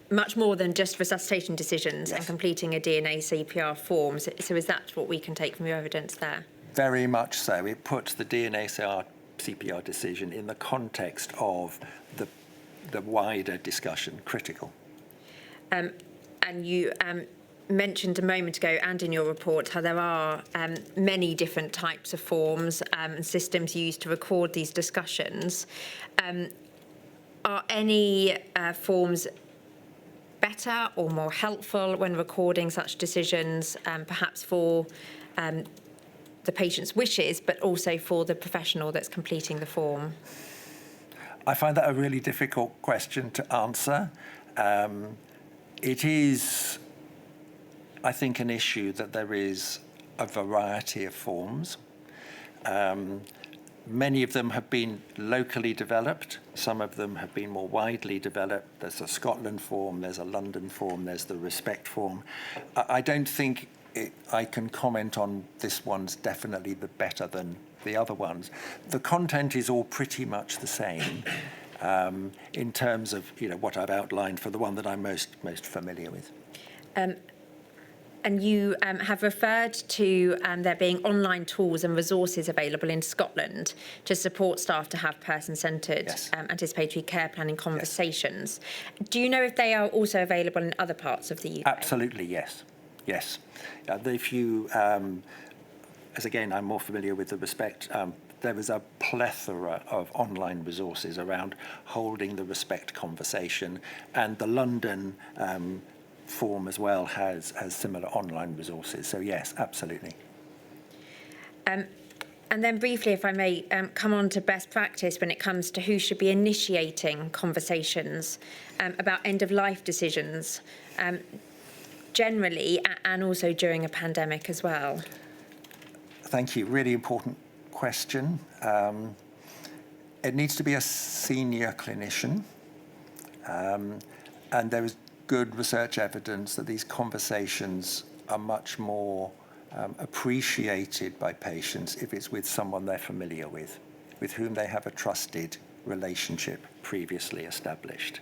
much more than just resuscitation decisions. Yes. And completing a DNA CPR form. So is that what we can take from your evidence there? Very much so. It puts the DNA CPR decision in the context of the wider discussion, critical. And you mentioned a moment ago, and in your report, how there are many different types of forms and systems used to record these discussions. Are any forms better or more helpful when recording such decisions, perhaps for the patient's wishes, but also for the professional that's completing the form? I find that a really difficult question to answer. It is, I think, an issue that there is a variety of forms. Many of them have been locally developed. Some of them have been more widely developed. There's a Scotland form, there's a London form, there's the Respect form. I don't think I can comment on this one's definitely the better than the other ones. The content is all pretty much the same in terms of what I've outlined for the one that I'm most familiar with. And you have referred to there being online tools and resources available in Scotland to support staff to have person-centred Yes. anticipatory care planning conversations. Yes. Do you know if they are also available in other parts of the UK? Absolutely, yes. Yes. If you, as again, I'm more familiar with the Respect, there is a plethora of online resources around holding the Respect conversation, and the London form as well has similar online resources. So yes, absolutely. And then briefly, if I may, come on to best practice when it comes to who should be initiating conversations about end-of-life decisions, generally, and also during a pandemic as well. Thank you. Really important question. It needs to be a senior clinician, and there is good research evidence that these conversations are much more appreciated by patients if it's with someone they're familiar with whom they have a trusted relationship previously established.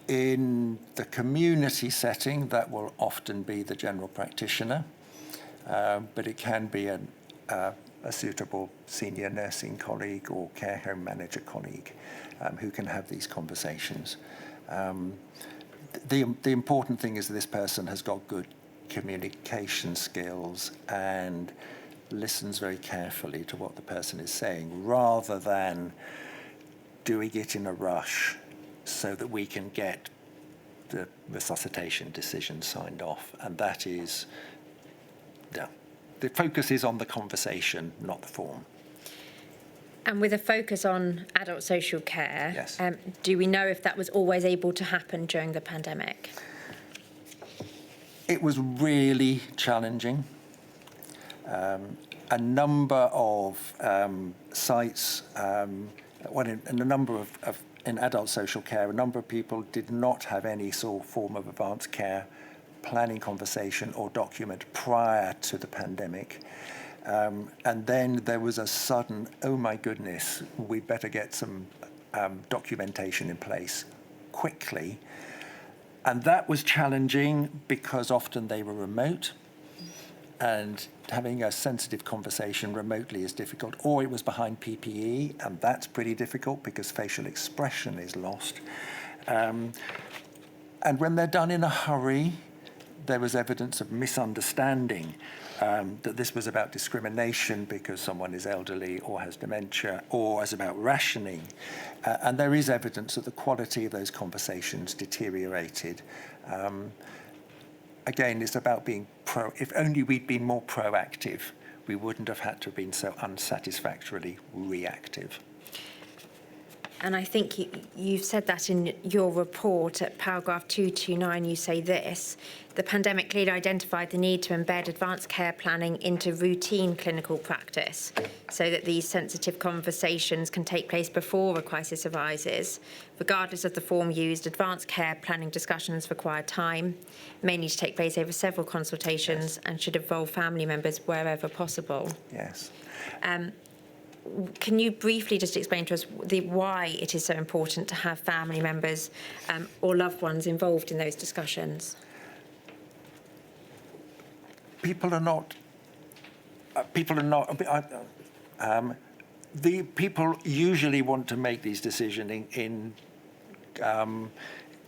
In the community setting, that will often be the general practitioner, but it can be a suitable senior nursing colleague or care home manager colleague who can have these conversations. The important thing is that this person has got good communication skills and listens very carefully to what the person is saying, rather than doing it in a rush so that we can get the resuscitation decision signed off. And that is, the focus is on the conversation, not the form. And with a focus on adult social care, Yes. Do we know if that was always able to happen during the pandemic? It was really challenging. A number of sites, in adult social care, a number of people did not have any sort of form of advanced care planning conversation or document prior to the pandemic. And then there was a sudden, oh my goodness, we better get some documentation in place quickly. And that was challenging because often they were remote, and having a sensitive conversation remotely is difficult, or it was behind PPE, and that's pretty difficult because facial expression is lost. And when they're done in a hurry, there was evidence of misunderstanding, that this was about discrimination because someone is elderly or has dementia, or as about rationing. And there is evidence that the quality of those conversations deteriorated. Again, it's about being if only we'd been more proactive, we wouldn't have had to have been so unsatisfactorily reactive. And I think you've said that in your report at paragraph 229, you say this: the pandemic clearly identified the need to embed advanced care planning into routine clinical practice so that these sensitive conversations can take place before a crisis arises. Regardless of the form used, advanced care planning discussions require time, may need to take place over several consultations, and should involve family members wherever possible. Yes. Can you briefly just explain to us why it is so important to have family members or loved ones involved in those discussions? The people usually want to make these decisions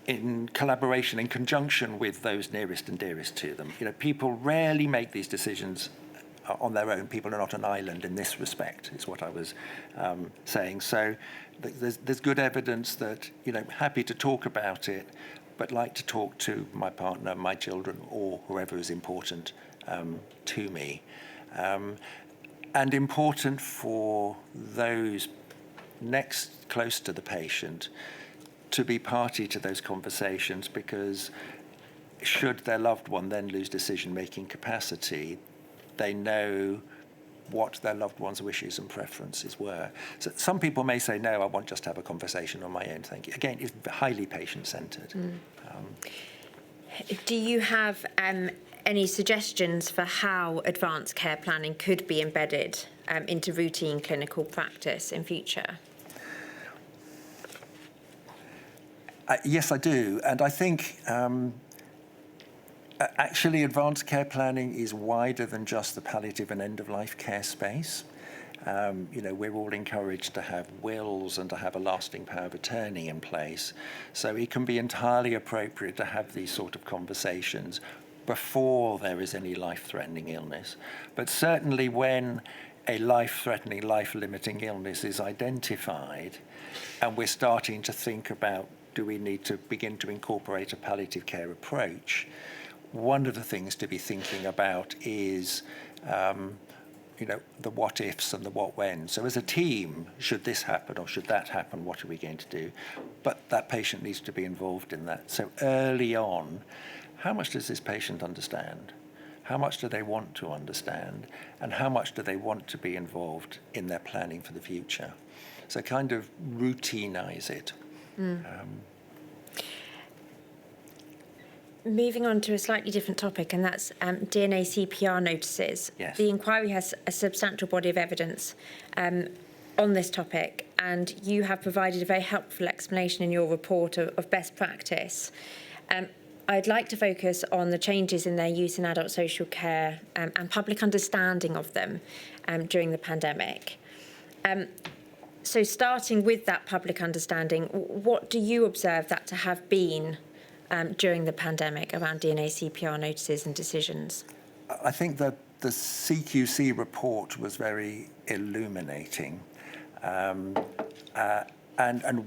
in collaboration, in conjunction with those nearest and dearest to them. People rarely make these decisions on their own. People are not an island in this respect, is what I was saying. So there's good evidence that, happy to talk about it, but like to talk to my partner, my children, or whoever is important to me. And important for those next close to the patient to be party to those conversations, because should their loved one then lose decision-making capacity, they know what their loved one's wishes and preferences were. So some people may say, no, I want just to have a conversation on my own, thank you. Again, it's highly patient-centred. Do you have any suggestions for how advanced care planning could be embedded into routine clinical practice in future? Yes, I do. And I think actually advanced care planning is wider than just the palliative and end-of-life care space. We're all encouraged to have wills and to have a lasting power of attorney in place. So it can be entirely appropriate to have these sort of conversations before there is any life-threatening illness. But certainly when a life-threatening, life-limiting illness is identified and we're starting to think about, do we need to begin to incorporate a palliative care approach, one of the things to be thinking about is the what ifs and the what when. So as a team, should this happen or should that happen, what are we going to do? But that patient needs to be involved in that. So early on, how much does this patient understand? How much do they want to understand? And how much do they want to be involved in their planning for the future? So kind of routinize it. Moving on to a slightly different topic, and that's DNA CPR notices. Yes. The inquiry has a substantial body of evidence on this topic, and you have provided a very helpful explanation in your report of best practice. I'd like to focus on the changes in their use in adult social care and public understanding of them during the pandemic. So starting with that public understanding, what do you observe that to have been during the pandemic around DNA CPR notices and decisions? I think that the CQC report was very illuminating. And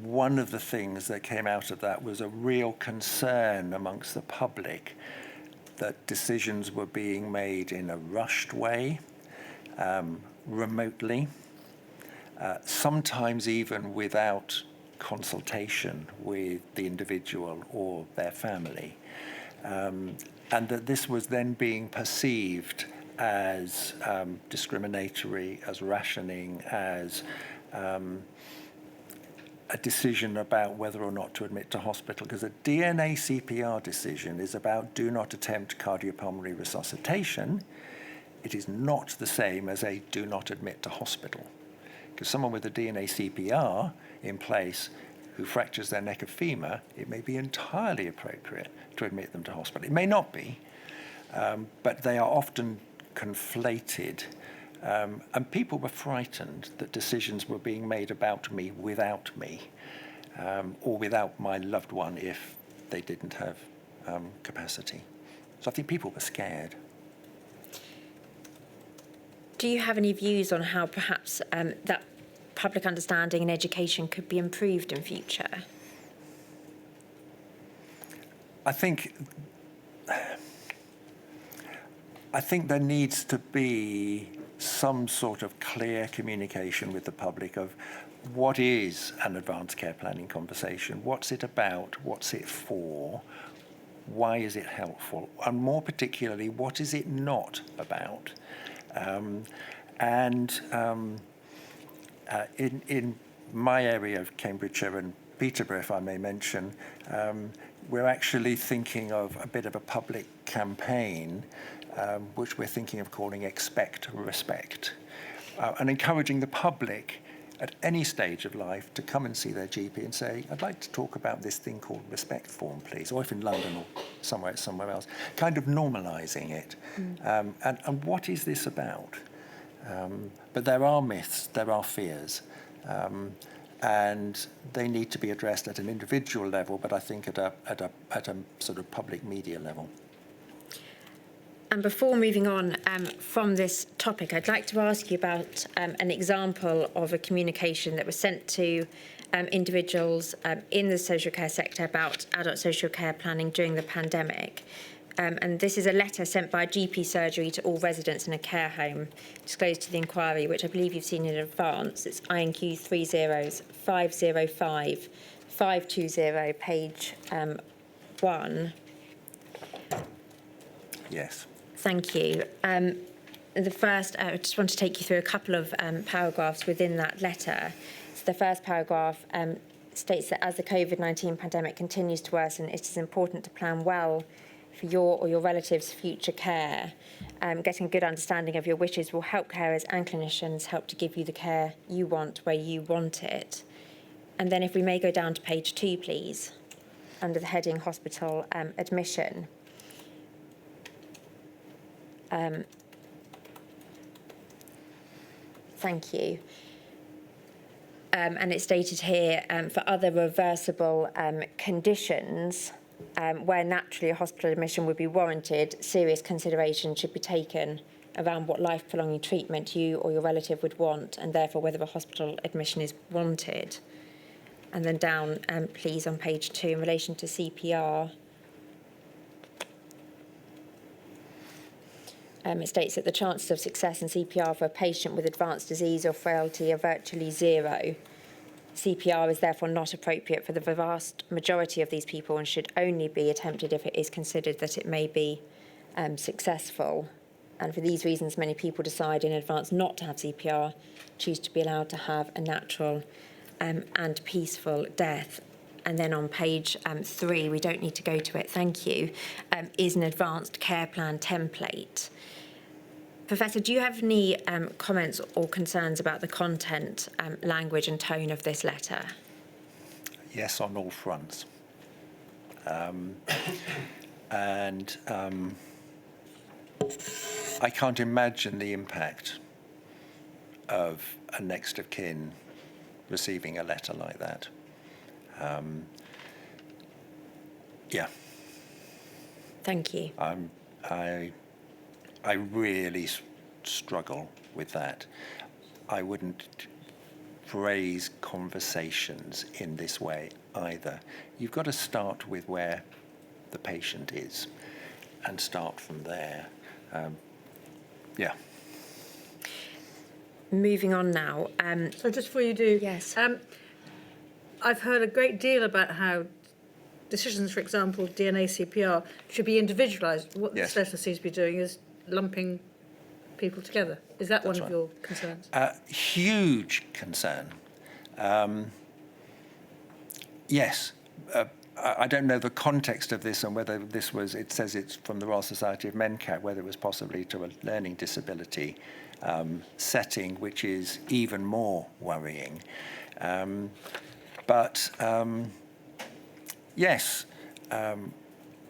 one of the things that came out of that was a real concern amongst the public that decisions were being made in a rushed way, remotely, sometimes even without consultation with the individual or their family, and that this was then being perceived as discriminatory, as rationing, as a decision about whether or not to admit to hospital, because a DNA CPR decision is about do not attempt cardiopulmonary resuscitation. It is not the same as a do not admit to hospital. Because someone with a DNA CPR in place who fractures their neck of femur, it may be entirely appropriate to admit them to hospital. It may not be, but they are often conflated. And people were frightened that decisions were being made about me, or without my loved one if they didn't have capacity. So I think people were scared. Do you have any views on how perhaps that public understanding and education could be improved in future? I think there needs to be some sort of clear communication with the public of what is an advanced care planning conversation, what's it about, what's it for, why is it helpful, and more particularly, what is it not about? In my area of Cambridgeshire and Peterborough, if I may mention, we're actually thinking of a bit of a public campaign, which we're thinking of calling Expect Respect, and encouraging the public at any stage of life to come and see their GP and say, I'd like to talk about this thing called respect form, please, or if in London or somewhere else, kind of normalising it. And what is this about? But there are myths, there are fears, and they need to be addressed at an individual level, but I think at a sort of public media level. And before moving on from this topic, I'd like to ask you about an example of a communication that was sent to individuals in the social care sector about adult social care planning during the pandemic. And this is a letter sent by a GP surgery to all residents in a care home, disclosed to the inquiry, which I believe you've seen in advance. It's INQ 30505 520, page 1. Yes. Thank you. The first, I just want to take you through a couple of paragraphs within that letter. So the first paragraph states that as the COVID-19 pandemic continues to worsen, it is important to plan well for your or your relatives' future care. Getting a good understanding of your wishes will help carers and clinicians help to give you the care you want where you want it. And then if we may go down to page 2, please, under the heading Hospital Admission. Thank you. And it's stated here, for other reversible conditions, where naturally a hospital admission would be warranted, serious consideration should be taken around what life-prolonging treatment you or your relative would want, and therefore whether a hospital admission is wanted. And then down, please, on page 2, in relation to CPR. It states that the chances of success in CPR for a patient with advanced disease or frailty are virtually zero. CPR is therefore not appropriate for the vast majority of these people and should only be attempted if it is considered that it may be successful. And for these reasons, many people decide in advance not to have CPR, choose to be allowed to have a natural and peaceful death. And then on page 3, we don't need to go to it, thank you, is an advanced care plan template. Professor, do you have any comments or concerns about the content, language and tone of this letter? Yes, on all fronts. I can't imagine the impact of a next of kin receiving a letter like that. Yeah. Thank you. I really struggle with that. I wouldn't phrase conversations in this way either. You've got to start with where the patient is and start from there. Yeah. Moving on now. So just before you do, Yes. I've heard a great deal about how decisions, for example, DNA CPR, should be individualised. What Yes. this letter seems to be doing is lumping people together. Is that That's one of right. your concerns? Huge concern. Yes. I don't know the context of this and whether this was, it says it's from the Royal Society of MenCat, whether it was possibly to a learning disability setting, which is even more worrying. Yes,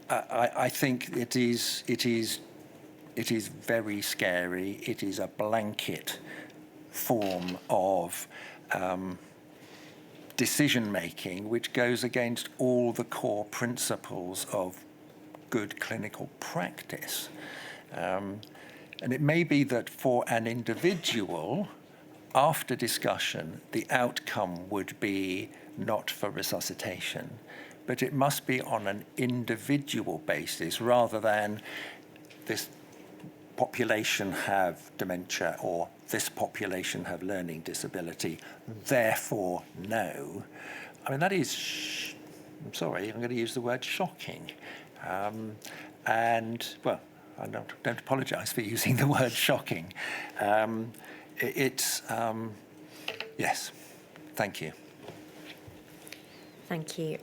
I think it is very scary. It is a blanket form of decision-making which goes against all the core principles of good clinical practice. And it may be that for an individual, after discussion, the outcome would be not for resuscitation, but it must be on an individual basis rather than this population have dementia or this population have learning disability, therefore no. I mean, that is, I'm sorry, I'm going to use the word shocking. And, well, I don't apologise for using the word shocking. Yes, thank you. Thank you.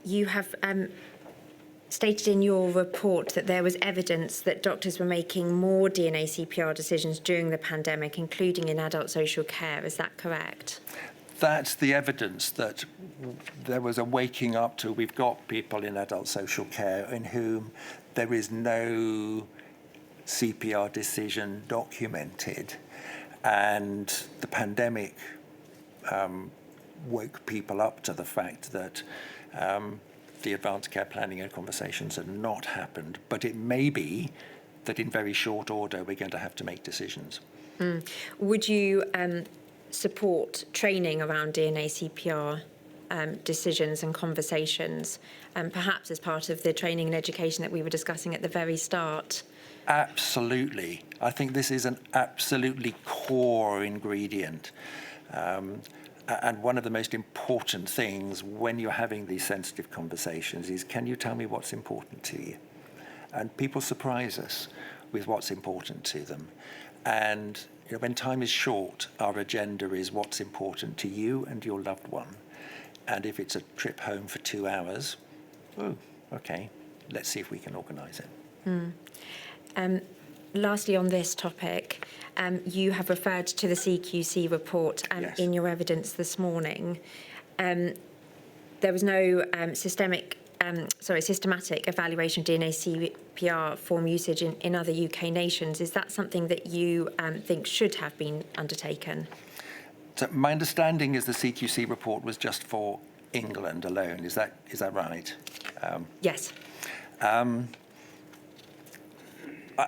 You have stated in your report that there was evidence that doctors were making more DNA CPR decisions during the pandemic, including in adult social care. Is that correct? That's the evidence that there was a waking up to. We've got people in adult social care in whom there is no CPR decision documented. And the pandemic woke people up to the fact that the advanced care planning and conversations had not happened. But it may be that in very short order we're going to have to make decisions. Would you support training around DNA CPR decisions and conversations, perhaps as part of the training and education that we were discussing at the very start? Absolutely. I think this is an absolutely core ingredient. And one of the most important things when you're having these sensitive conversations is, can you tell me what's important to you? And people surprise us with what's important to them. And when time is short, our agenda is what's important to you and your loved one. And if it's a trip home for 2 hours, oh, okay, let's see if we can organise it. Lastly, on this topic, you have referred to the CQC report Yes. in your evidence this morning. There was no systematic evaluation of DNA CPR form usage in other UK nations. Is that something that you think should have been undertaken? So my understanding is the CQC report was just for England alone. Is that right? Yes.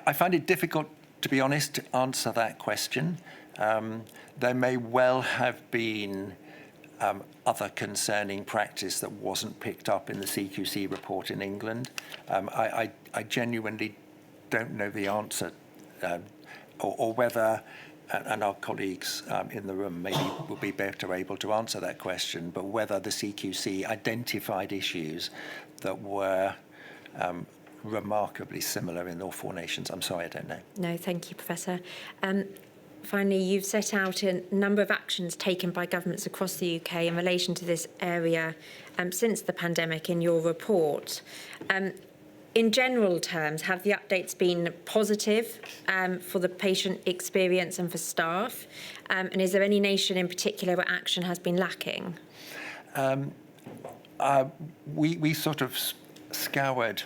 I find it difficult, to be honest, to answer that question. There may well have been other concerning practice that wasn't picked up in the CQC report in England. I genuinely don't know the answer, or whether, and our colleagues in the room maybe will be better able to answer that question, but whether the CQC identified issues that were remarkably similar in all 4 nations. I'm sorry, I don't know. No, thank you, Professor. Finally, you've set out a number of actions taken by governments across the UK in relation to this area since the pandemic in your report. In general terms, have the updates been positive for the patient experience and for staff? And is there any nation in particular where action has been lacking? We sort of scoured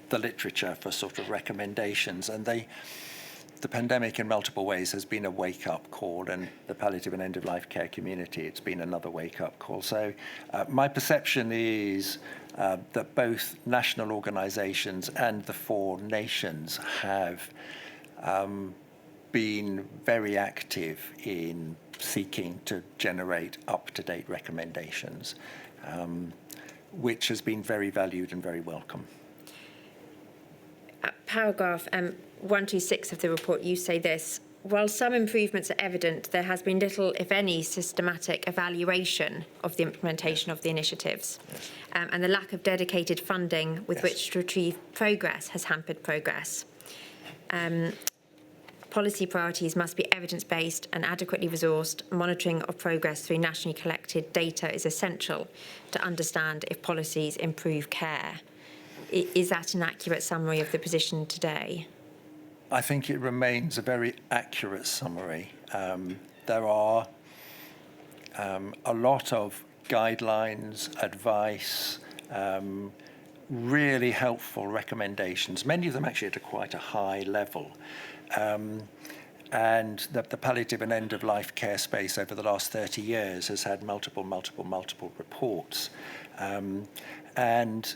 the literature for sort of recommendations, and the pandemic in multiple ways has been a wake-up call, and the palliative and end-of-life care community, it's been another wake-up call. So my perception is that both national organisations and the 4 nations have been very active in seeking to generate up-to-date recommendations, which has been very valued and very welcome. Paragraph 126 of the report, you say this: while some improvements are evident, there has been little, if any, systematic evaluation of the implementation of the initiatives. Yes. And the lack of dedicated funding with Yes. which to achieve progress has hampered progress. Policy priorities must be evidence-based and adequately resourced. Monitoring of progress through nationally collected data is essential to understand if policies improve care. Is that an accurate summary of the position today? I think it remains a very accurate summary. There are a lot of guidelines, advice, really helpful recommendations, many of them actually at quite a high level. And the palliative and end-of-life care space over the last 30 years has had multiple reports. And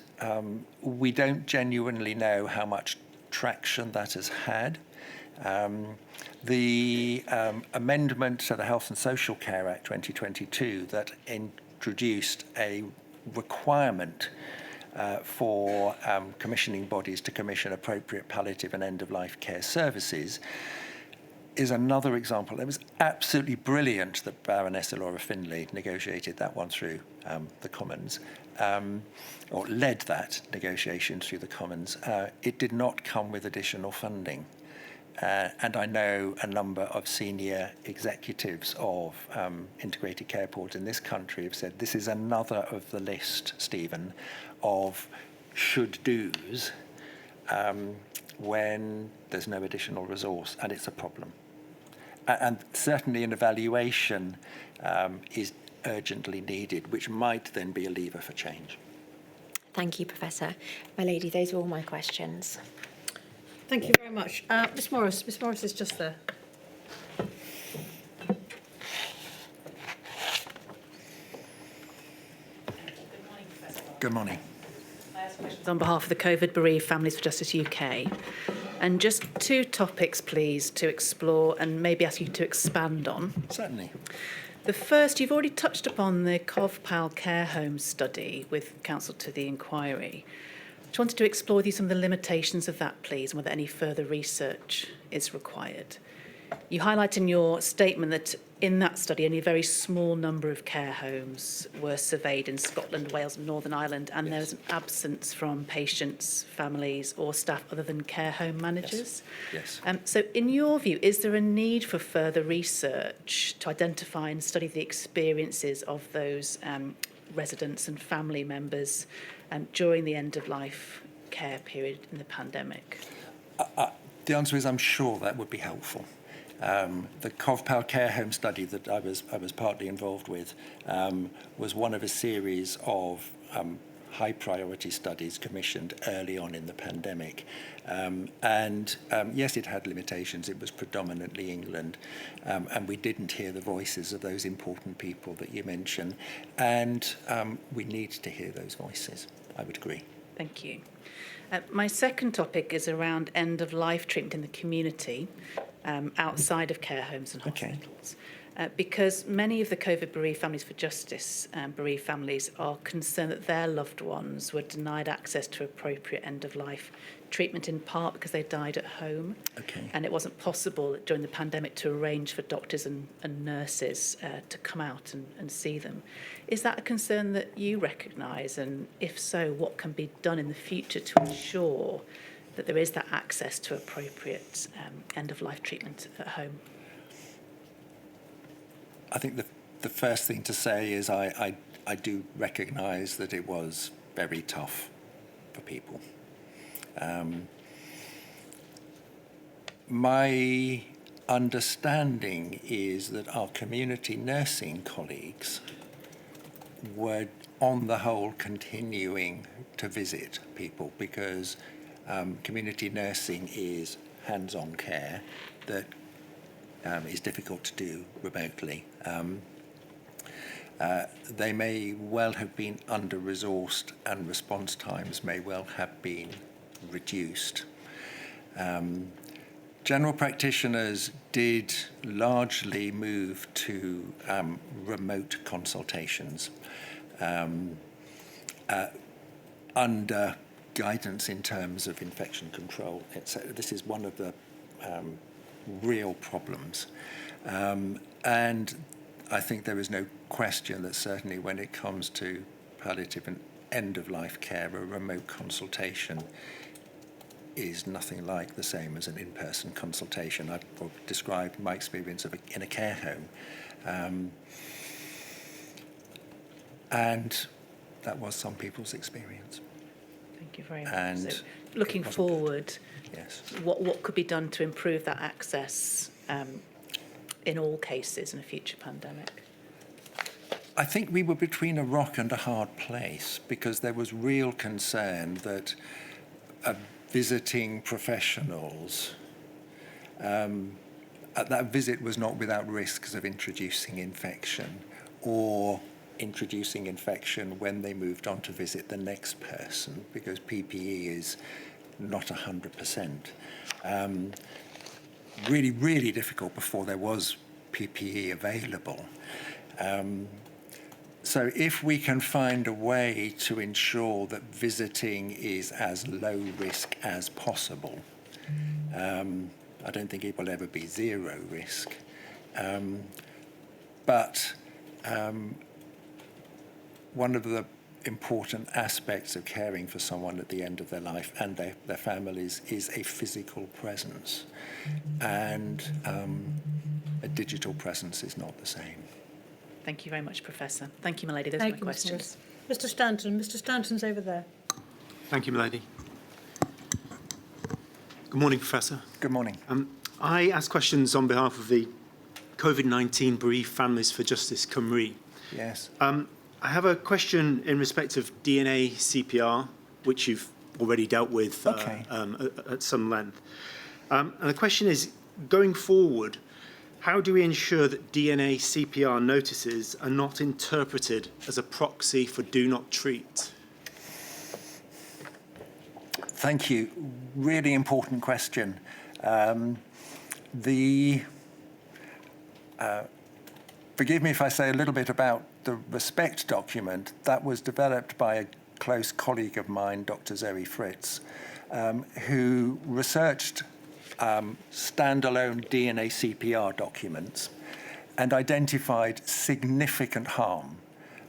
we don't genuinely know how much traction that has had. The amendment to the Health and Social Care Act 2022 that introduced a requirement for commissioning bodies to commission appropriate palliative and end-of-life care services is another example. It was absolutely brilliant that Baroness Laura Finlay negotiated that one through the Commons, or led that negotiation through the Commons. It did not come with additional funding. And I know a number of senior executives of integrated care boards in this country have said this is another of the list, Stephen, of should-dos when there's no additional resource, and it's a problem. And certainly an evaluation is urgently needed, which might then be a lever for change. Thank you, Professor. My lady, those are all my questions. Thank you very much. Miss Morris. Miss Morris is just there. Good morning. On behalf of the COVID bereaved Families for Justice UK. And just 2 topics, please, to explore and maybe ask you to expand on. Certainly. The first, you've already touched upon the CovPal care home study with counsel to the inquiry. I just wanted to explore with you some of the limitations of that, please, and whether any further research is required. You highlight in your statement that in that study, only a very small number of care homes were surveyed in Scotland, Wales and Northern Ireland, and there was an absence from patients, families or staff other than care home managers. Yes. So in your view, is there a need for further research to identify and study the experiences of those residents and family members during the end-of-life care period in the pandemic? The answer is I'm sure that would be helpful. The CovPal care home study that I was partly involved with was one of a series of high priority studies commissioned early on in the pandemic. Yes, it had limitations. It was predominantly England, and we didn't hear the voices of those important people that you mentioned. And we need to hear those voices. I would agree. Thank you. My second topic is around end-of-life treatment in the community, outside of care homes and hospitals. Because many of the COVID bereaved Families for Justice bereaved families are concerned that their loved ones were denied access to appropriate end-of-life treatment, in part because they died at home. Okay. And it wasn't possible during the pandemic to arrange for doctors and nurses to come out and see them. Is that a concern that you recognise? And if so, what can be done in the future to ensure that there is that access to appropriate end-of-life treatment at home? I think the first thing to say is I do recognise that it was very tough for people. My understanding is that our community nursing colleagues were, on the whole, continuing to visit people because community nursing is hands-on care that is difficult to do remotely. They may well have been under-resourced and response times may well have been reduced. General practitioners did largely move to remote consultations under guidance in terms of infection control, etc. This is one of the real problems. And I think there is no question that certainly when it comes to palliative and end-of-life care, a remote consultation is nothing like the same as an in-person consultation. I've described my experience in a care home. And that was some people's experience. Thank you very much. And so looking forward, yes, what could be done to improve that access in all cases in a future pandemic? I think we were between a rock and a hard place because there was real concern that visiting professionals, that visit was not without risks of introducing infection or introducing infection when they moved on to visit the next person because PPE is not 100%. Really, really difficult before there was PPE available. So if we can find a way to ensure that visiting is as low risk as possible, I don't think it will ever be zero risk. But one of the important aspects of caring for someone at the end of their life and their families is a physical presence. And a digital presence is not the same. Thank you very much, Professor. Thank you, Milady. Those Thank are my you, questions. Mr. Stanton. Mr. Stanton's over there. Thank you, Milady. Good morning, Professor. Good morning. I ask questions on behalf of the COVID-19 Bereaved Families for Justice Cymru. Yes. I have a question in respect of DNA CPR, which you've already dealt with at some length. And the question is, going forward, how do we ensure that DNA CPR notices are not interpreted as a proxy for do not treat? Thank you. Really important question. Forgive me if I say a little bit about the RESPECT document. That was developed by a close colleague of mine, Dr. Zoe Fritz, who researched standalone DNA CPR documents and identified significant harm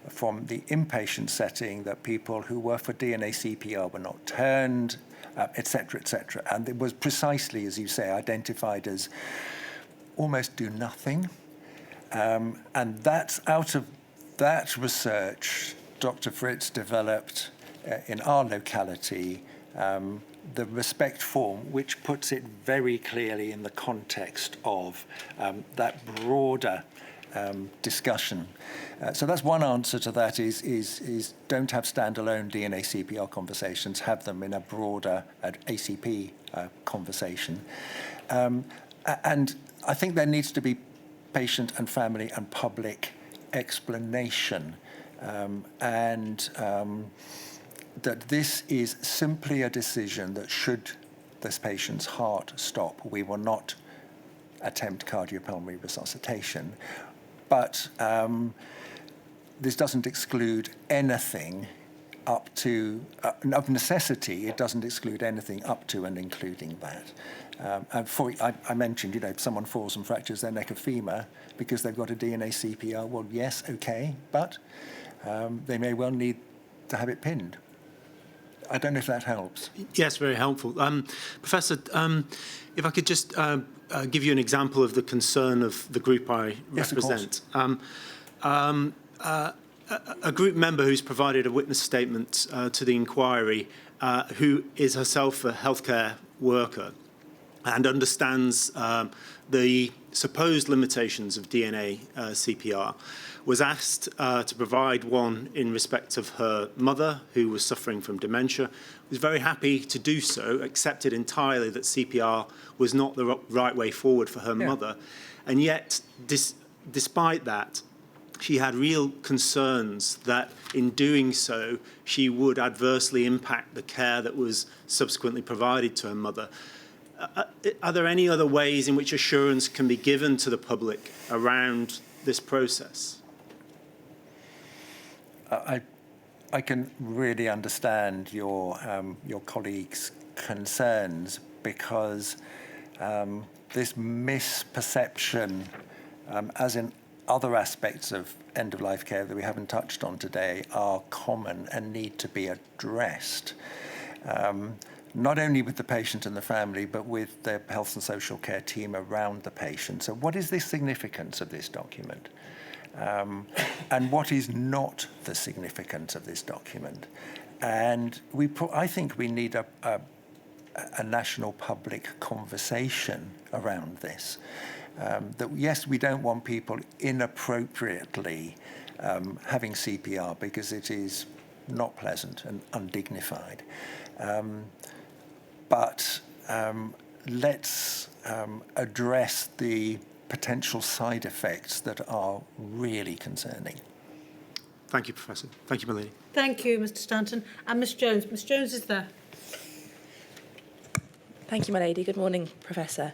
from the inpatient setting, that people who were for DNA CPR were not turned, et cetera, et cetera. And it was precisely, as you say, identified as almost do nothing. And that's out of that research, Dr. Fritz developed in our locality the RESPECT form, which puts it very clearly in the context of that broader discussion. So that's one answer to that is don't have standalone DNA CPR conversations, have them in a broader ACP conversation. And I think there needs to be patient and family and public explanation, that this is simply a decision that should this patient's heart stop, we will not attempt cardiopulmonary resuscitation. But this doesn't exclude anything up to, of necessity, it doesn't exclude anything up to and including that. I mentioned, if someone falls and fractures their neck of femur because they've got a DNA CPR, well, yes, okay, but they may well need to have it pinned. I don't know if that helps. Yes, very helpful. Professor, if I could just give you an example of the concern of the group I represent. A group member who's provided a witness statement to the inquiry, who is herself a healthcare worker and understands the supposed limitations of DNA CPR, was asked to provide one in respect of her mother, who was suffering from dementia, was very happy to do so, accepted entirely that CPR was not the right way forward for her mother. And yet, despite that, she had real concerns that in doing so, she would adversely impact the care that was subsequently provided to her mother. Are there any other ways in which assurance can be given to the public around this process? I can really understand your colleagues' concerns, because this misperception, as in other aspects of end-of-life care that we haven't touched on today, are common and need to be addressed. Not only with the patient and the family, but with the health and social care team around the patient. So what is the significance of this document? And what is not the significance of this document? And I think we need a national public conversation around this. That yes, we don't want people inappropriately having CPR, because it is not pleasant and undignified. But let's address the potential side effects that are really concerning. Thank you, Professor. Thank you, Melanie. Thank you, Mr. Stanton. And Miss Jones. Miss Jones is there. Thank you, my lady. Good morning, Professor.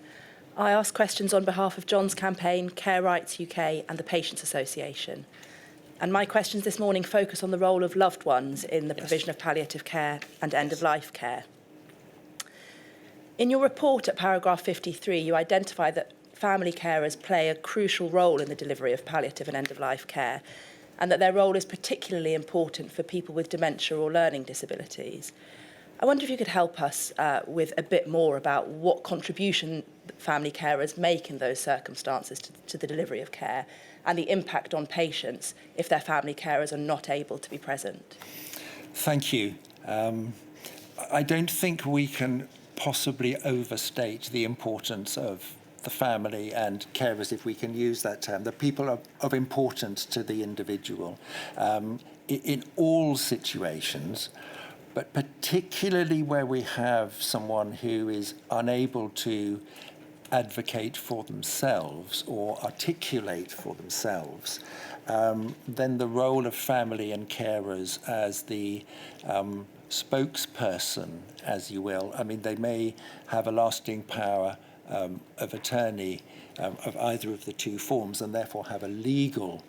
I ask questions on behalf of John's campaign, Care Rights UK and the Patients Association. And my questions this morning focus on the role of loved ones in the provision of palliative care and end-of-life care. In your report at paragraph 53, you identify that family carers play a crucial role in the delivery of palliative and end-of-life care, and that their role is particularly important for people with dementia or learning disabilities. I wonder if you could help us with a bit more about what contribution family carers make in those circumstances to the delivery of care, and the impact on patients if their family carers are not able to be present. Thank you. I don't think we can possibly overstate the importance of the family and carers, if we can use that term, the people of importance to the individual in all situations, but particularly where we have someone who is unable to advocate for themselves or articulate for themselves, then the role of family and carers as the spokesperson, as you will, I mean, they may have a lasting power of attorney of either of the two forms, and therefore have a legal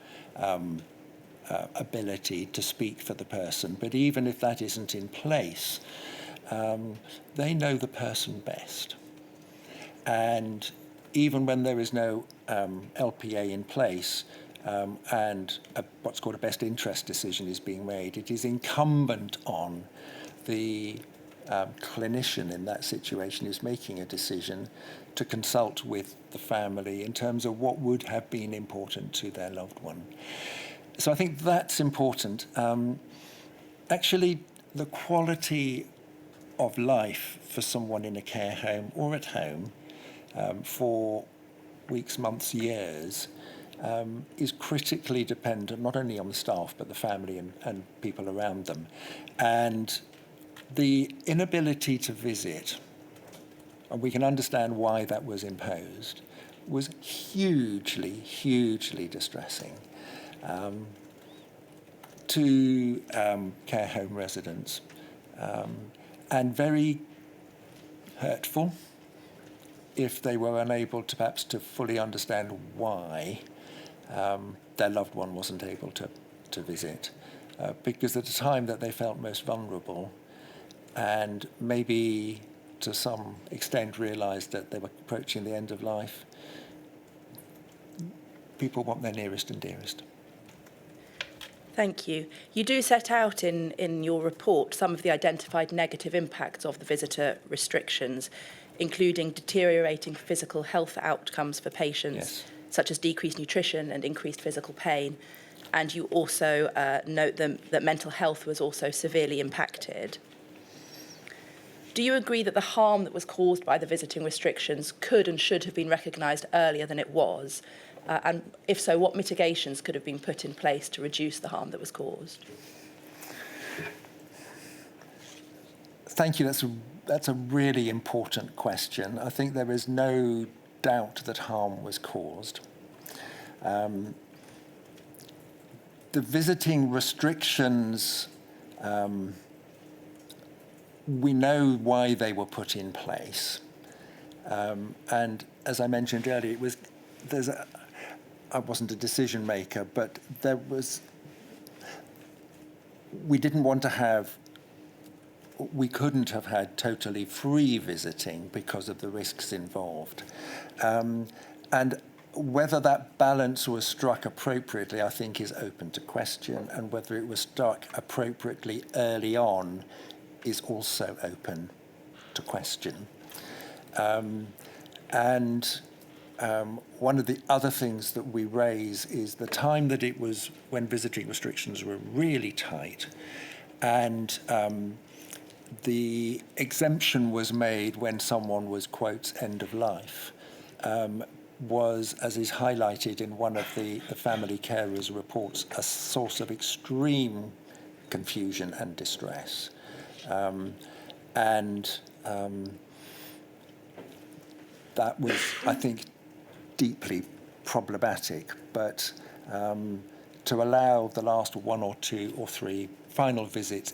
ability to speak for the person. But even if that isn't in place, they know the person best. And even when there is no LPA in place and what's called a best interest decision is being made, it is incumbent on the clinician in that situation who's making a decision to consult with the family in terms of what would have been important to their loved one. So I think that's important. Actually, the quality of life for someone in a care home or at home for weeks, months, years is critically dependent not only on the staff but the family and people around them. And the inability to visit, and we can understand why that was imposed, was hugely, hugely distressing to care home residents and very hurtful if they were unable to perhaps to fully understand why their loved one wasn't able to visit. Because at the time that they felt most vulnerable and maybe to some extent realised that they were approaching the end of life, people want their nearest and dearest. Thank you. You do set out in your report some of the identified negative impacts of the visitor restrictions, including deteriorating physical health outcomes for patients, Yes. such as decreased nutrition and increased physical pain. And you also note that mental health was also severely impacted. Do you agree that the harm that was caused by the visiting restrictions could and should have been recognised earlier than it was? And if so, what mitigations could have been put in place to reduce the harm that was caused? Thank you. That's a really important question. I think there is no doubt that harm was caused. The visiting restrictions, we know why they were put in place. And as I mentioned earlier, I wasn't a decision maker, but we couldn't have had totally free visiting because of the risks involved. And whether that balance was struck appropriately, I think, is open to question, and whether it was struck appropriately early on is also open to question. One of the other things that we raise is the time that it was when visiting restrictions were really tight, and the exemption was made when someone was, quote, end of life, was, as is highlighted in one of the family carers' reports, a source of extreme confusion and distress. That was, I think, deeply problematic, but to allow the last 1 or 2 or 3 final visits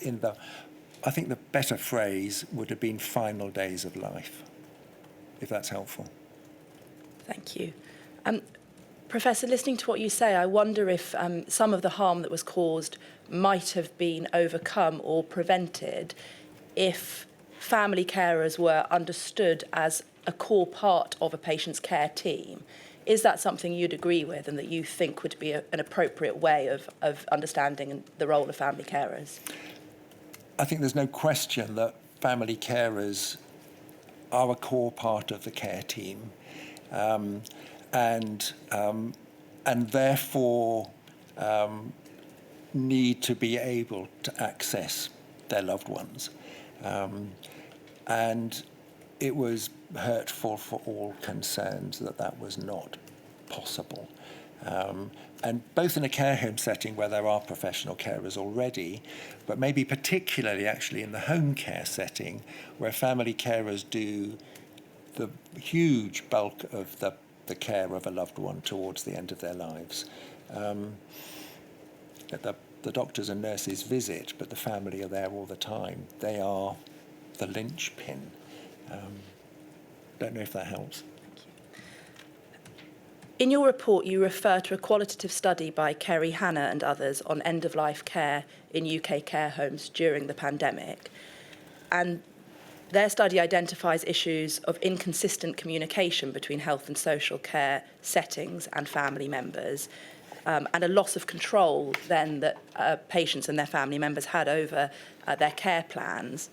I think the better phrase would have been final days of life, if that's helpful. Thank you. Professor, listening to what you say, I wonder if some of the harm that was caused might have been overcome or prevented if family carers were understood as a core part of a patient's care team. Is that something you'd agree with and that you think would be an appropriate way of understanding the role of family carers? I think there's no question that family carers are a core part of the care team, and therefore need to be able to access their loved ones. And it was hurtful for all concerned that was not possible. And both in a care home setting where there are professional carers already, but maybe particularly actually in the home care setting where family carers do the huge bulk of the care of a loved one towards the end of their lives. The doctors and nurses visit, but the family are there all the time. They are the linchpin. Don't know if that helps. In your report, you refer to a qualitative study by Kerry Hannah and others on end-of-life care in UK care homes during the pandemic. And their study identifies issues of inconsistent communication between health and social care settings and family members, and a loss of control then that patients and their family members had over their care plans.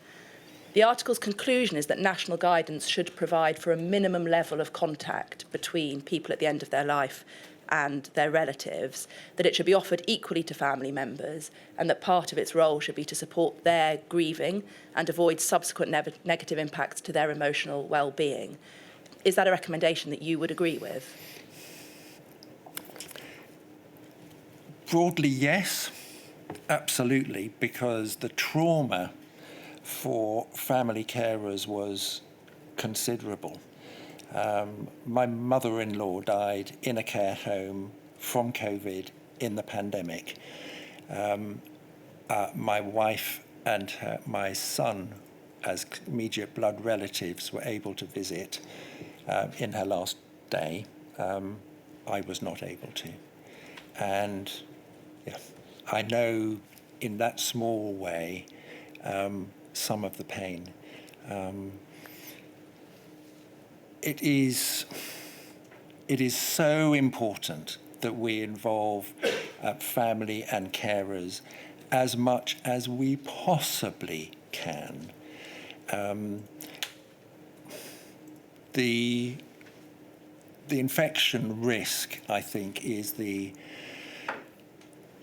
The article's conclusion is that national guidance should provide for a minimum level of contact between people at the end of their life and their relatives, that it should be offered equally to family members, and that part of its role should be to support their grieving and avoid subsequent negative impacts to their emotional well-being. Is that a recommendation that you would agree with? Broadly, yes, absolutely, because the trauma for family carers was considerable. My mother-in-law died in a care home from COVID in the pandemic. My wife and my son, as immediate blood relatives, were able to visit in her last day. I was not able to. And yeah, I know in that small way some of the pain. It is so important that we involve family and carers as much as we possibly can. The infection risk, I think, is the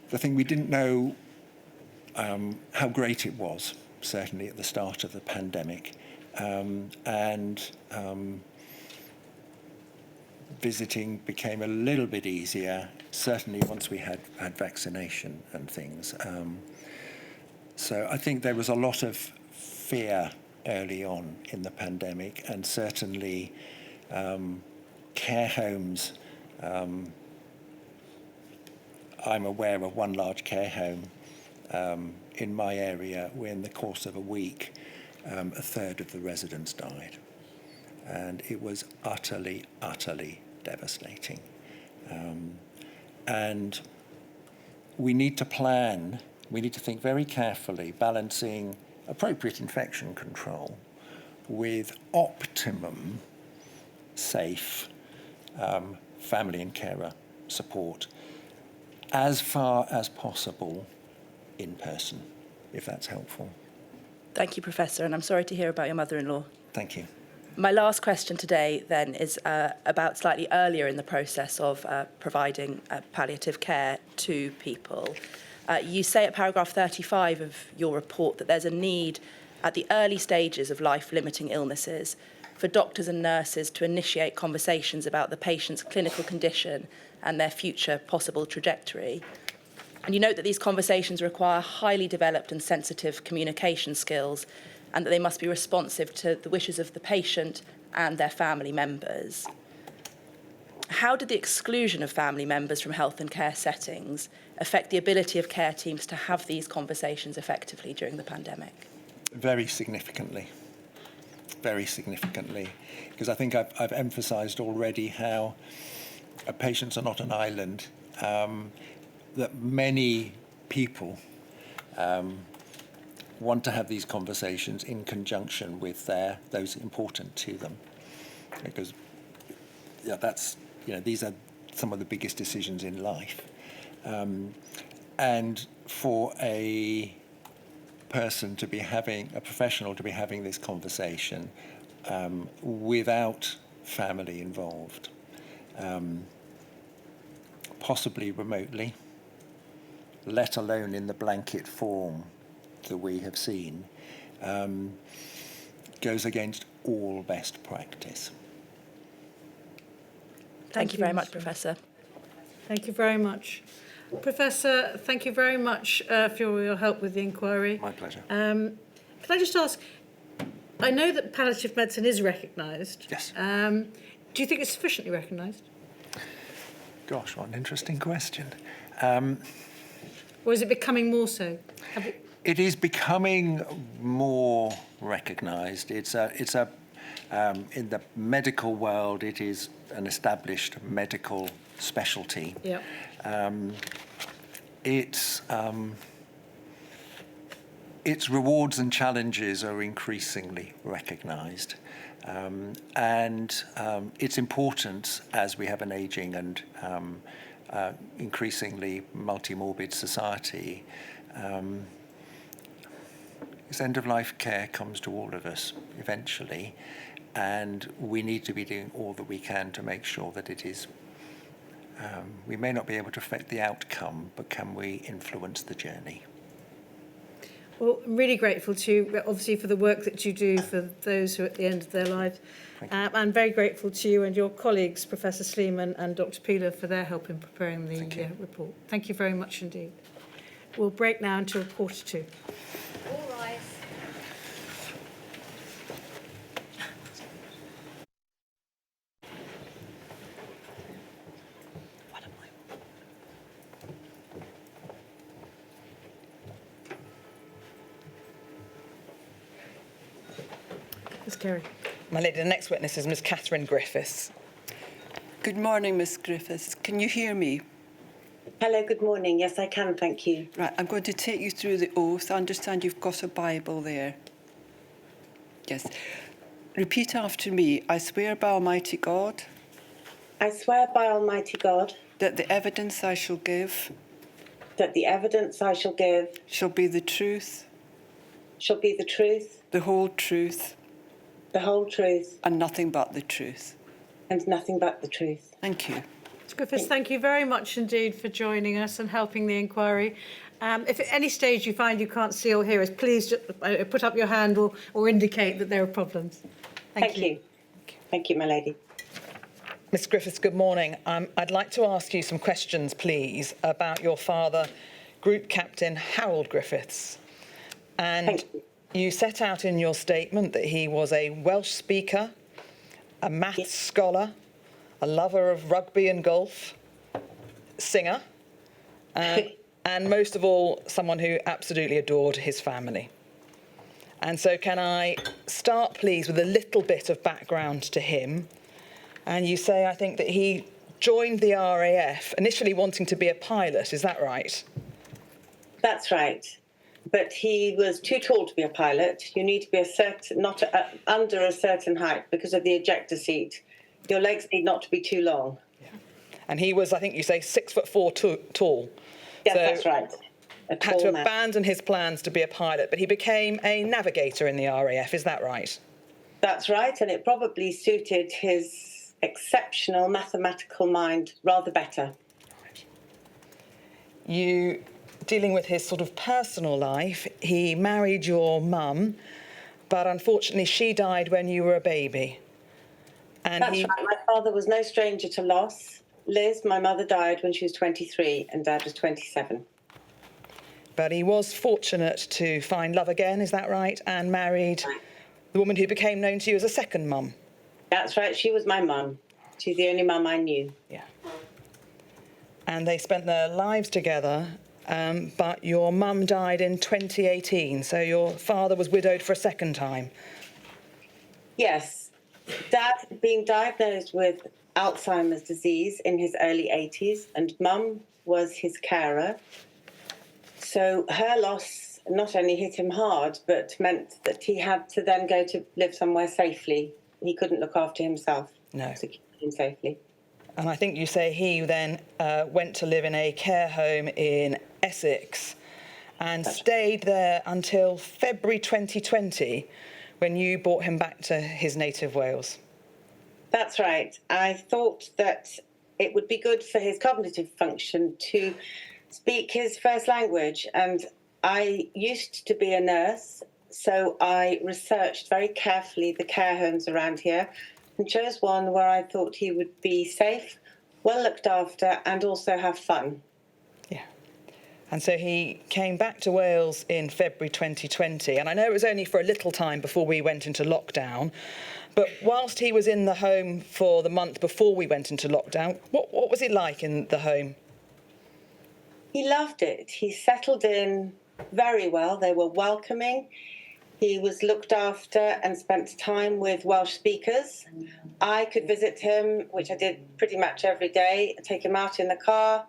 thing we didn't know how great it was, certainly at the start of the pandemic. Visiting became a little bit easier, certainly once we had vaccination and things. So I think there was a lot of fear early on in the pandemic, and certainly care homes. I'm aware of one large care home in my area where in the course of a week, a third of the residents died. And it was utterly, utterly devastating. And we need to plan, we need to think very carefully, balancing appropriate infection control with optimum safe family and carer support as far as possible in person, if that's helpful. Thank you, Professor, and I'm sorry to hear about your mother-in-law. Thank you. My last question today, then, is about slightly earlier in the process of providing palliative care to people. You say at paragraph 35 of your report that there's a need at the early stages of life-limiting illnesses for doctors and nurses to initiate conversations about the patient's clinical condition and their future possible trajectory. And you note that these conversations require highly developed and sensitive communication skills, and that they must be responsive to the wishes of the patient and their family members. How did the exclusion of family members from health and care settings affect the ability of care teams to have these conversations effectively during the pandemic? Very significantly, because I think I've emphasised already how patients are not an island, that many people want to have these conversations in conjunction with those important to them, because these are some of the biggest decisions in life, and for a professional to be having this conversation without family involved, possibly remotely, let alone in the blanket form that we have seen, goes against all best practice. Thank you very much, Professor. Thank you very much. Professor, thank you very much for your help with the inquiry. My pleasure. Can I just ask, I know that palliative medicine is recognised. Yes. Do you think it's sufficiently recognised? Gosh, what an interesting question. Or is it becoming more so? It is becoming more recognised. In the medical world, it is an established medical specialty. Yeah. Its rewards and challenges are increasingly recognised. And it's important as we have an ageing and increasingly multi-morbid society. This end-of-life care comes to all of us eventually, and we need to be doing all that we can to make sure that it is. We may not be able to affect the outcome, but can we influence the journey? Well, I'm really grateful to you, obviously, for the work that you do for those who are at the end of their lives. I'm very grateful to you and your colleagues, Professor Sleeman and Dr. Peeler, for their help in preparing the report. Thank you very much indeed. We'll break now until 1:45. All rise. Ms. Carey. My lady, the next witness is Miss Catherine Griffiths. Good morning, Miss Griffiths. Can you hear me? Hello, good morning. Yes, I can, thank you. Right, I'm going to take you through the oath. I understand you've got a Bible there. Yes. Repeat after me. I swear by Almighty God I swear by Almighty God that the evidence I shall give that the evidence I shall give shall be the truth, shall be the truth, the whole truth, the whole truth, and nothing but the truth. and nothing but the truth. Thank you. Ms. Griffiths, thank you very much indeed for joining us and helping the inquiry. If at any stage you find you can't see or hear us, please just put up your hand or indicate that there are problems. Thank you. Thank you, my lady. Miss Griffiths, good morning. I'd like to ask you some questions, please, about your father, Group Captain Harold Griffiths. And Thank you. You set out in your statement that he was a Welsh speaker, a maths scholar, a lover of rugby and golf, singer, and most of all, someone who absolutely adored his family. And so can I start, please, with a little bit of background to him? And you say, I think, that he joined the RAF initially wanting to be a pilot. Is that right? That's right. But he was too tall to be a pilot. You need to be under a certain height because of the ejector seat. Your legs need not to be too long. Yeah. And he was, I think you say, 6'4" tall. Yes, so that's right. Had to abandon his plans to be a pilot, but he became a navigator in the RAF. Is that right? That's right, and it probably suited his exceptional mathematical mind rather better. You, dealing with his sort of personal life, he married your mum, but unfortunately she died when you were a baby. And That's right, my father was no stranger to loss. Liz, my mother, died when she was 23 and Dad was 27. But he was fortunate to find love again, is that right? And married the woman who became known to you as a second mum. That's right, she was my mum. She's the only mum I knew. Yeah. And they spent their lives together, but your mum died in 2018, so your father was widowed for a second time. Yes. Dad had been diagnosed with Alzheimer's disease in his early 80s, and Mum was his carer. So her loss not only hit him hard, but meant that he had to then go to live somewhere safely. He couldn't look after himself. No. To keep him safely. And I think you say he then went to live in a care home in Essex and stayed there until February 2020, when you brought him back to his native Wales. That's right. I thought that it would be good for his cognitive function to speak his first language. And I used to be a nurse, so I researched very carefully the care homes around here and chose one where I thought he would be safe, well looked after, and also have fun. Yeah. And so he came back to Wales in February 2020. And I know it was only for a little time before we went into lockdown. But whilst he was in the home for the month before we went into lockdown, what was it like in the home? He loved it. He settled in very well. They were welcoming. He was looked after and spent time with Welsh speakers. I could visit him, which I did pretty much every day, take him out in the car,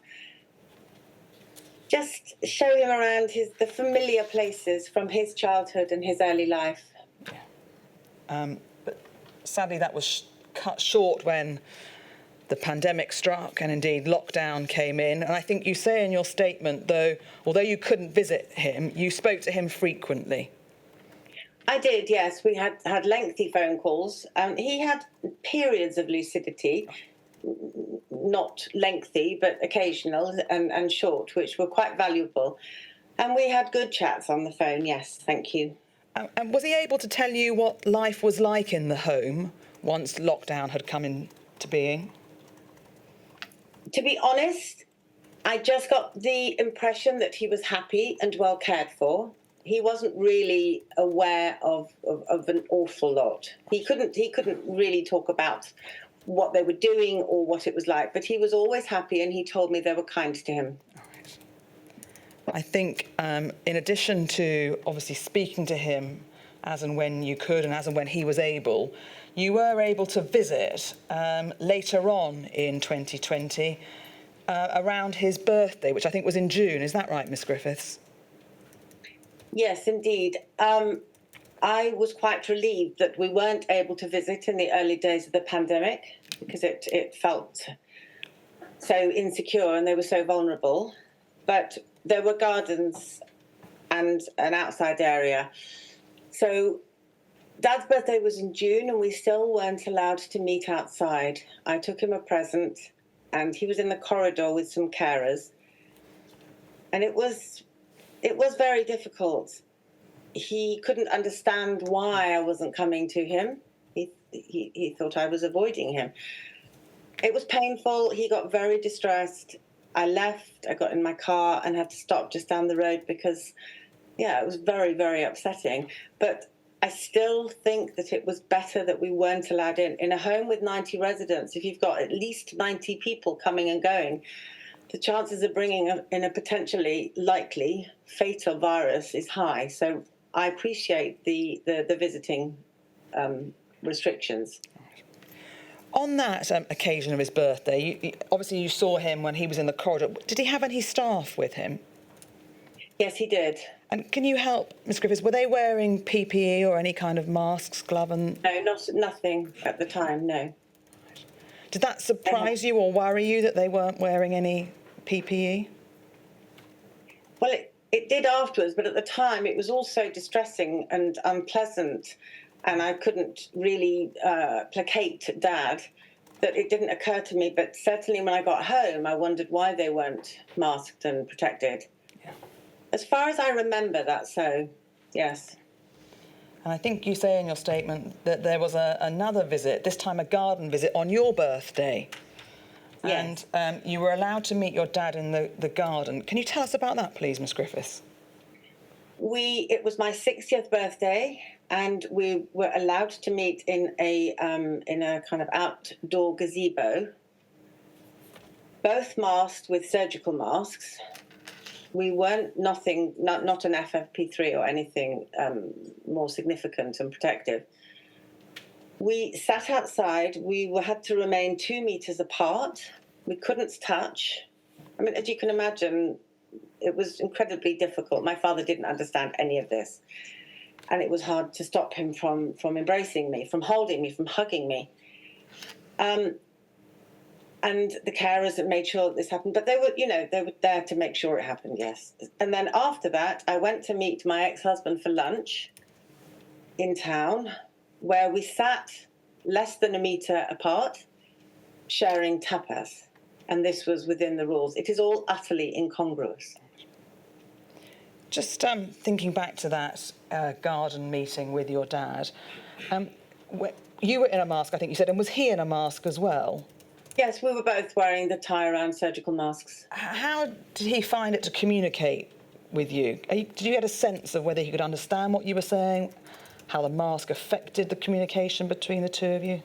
just show him around the familiar places from his childhood and his early life. But sadly, that was cut short when the pandemic struck and indeed lockdown came in. And I think you say in your statement, though, although you couldn't visit him, you spoke to him frequently. I did, yes. We had lengthy phone calls. He had periods of lucidity, not lengthy, but occasional and short, which were quite valuable. And we had good chats on the phone, yes, thank you. And was he able to tell you what life was like in the home once lockdown had come into being? To be honest, I just got the impression that he was happy and well cared for. He wasn't really aware of an awful lot. He couldn't really talk about what they were doing or what it was like, but he was always happy and he told me they were kind to him. I think in addition to obviously speaking to him as and when you could and as and when he was able, you were able to visit later on in 2020 around his birthday, which I think was in June. Is that right, Miss Griffiths? Yes, indeed. I was quite relieved that we weren't able to visit in the early days of the pandemic because it felt so insecure and they were so vulnerable. But there were gardens and an outside area. So Dad's birthday was in June and we still weren't allowed to meet outside. I took him a present and he was in the corridor with some carers. And it was very difficult. He couldn't understand why I wasn't coming to him. He thought I was avoiding him. It was painful. He got very distressed. I left. I got in my car and had to stop just down the road because, it was very, very upsetting. But I still think that it was better that we weren't allowed in. In a home with 90 residents, if you've got at least 90 people coming and going, the chances of bringing in a potentially likely fatal virus is high. So I appreciate the visiting restrictions. On that occasion of his birthday, obviously you saw him when he was in the corridor. Did he have any staff with him? Yes, he did. And can you help, Ms Griffiths, were they wearing PPE or any kind of masks, glove and... No, nothing at the time, no. Did that surprise you or worry you that they weren't wearing any PPE? Well, it did afterwards, but at the time it was also distressing and unpleasant, and I couldn't really placate Dad that it didn't occur to me, but certainly when I got home, I wondered why they weren't masked and protected. Yeah. As far as I remember that, so, yes. And I think you say in your statement that there was another visit, this time a garden visit, on your birthday. Yes. And you were allowed to meet your dad in the garden. Can you tell us about that, please, Miss Griffiths? It was my 60th birthday, and we were allowed to meet in a kind of outdoor gazebo, both masked with surgical masks. We weren't not an FFP3 or anything more significant and protective. We sat outside. We had to remain 2 meters apart. We couldn't touch. I mean, as you can imagine, it was incredibly difficult. My father didn't understand any of this. And it was hard to stop him from embracing me, from holding me, from hugging me. And the carers had made sure that this happened. But they were there to make sure it happened, yes. And then after that, I went to meet my ex-husband for lunch in town, where we sat less than a metre apart, sharing tapas. And this was within the rules. It is all utterly incongruous. Just thinking back to that garden meeting with your dad, you were in a mask, I think you said, and was he in a mask as well? Yes, we were both wearing the tie-around surgical masks. How did he find it to communicate with you? Did you get a sense of whether he could understand what you were saying, how the mask affected the communication between the two of you?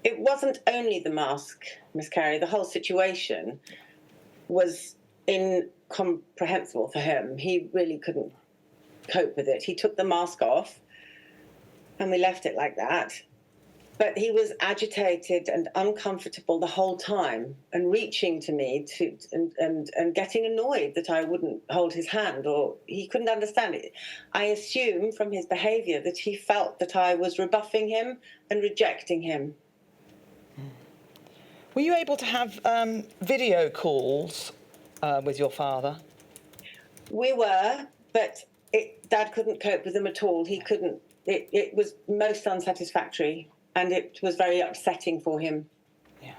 It wasn't only the mask, Miss Carey. The whole situation was incomprehensible for him. He really couldn't cope with it. He took the mask off and we left it like that. But he was agitated and uncomfortable the whole time and reaching to me and getting annoyed that I wouldn't hold his hand, or he couldn't understand it. I assume from his behaviour that he felt that I was rebuffing him and rejecting him. Were you able to have video calls with your father? We were, but Dad couldn't cope with them at all. He couldn't. It was most unsatisfactory. And it was very upsetting for him. Yeah.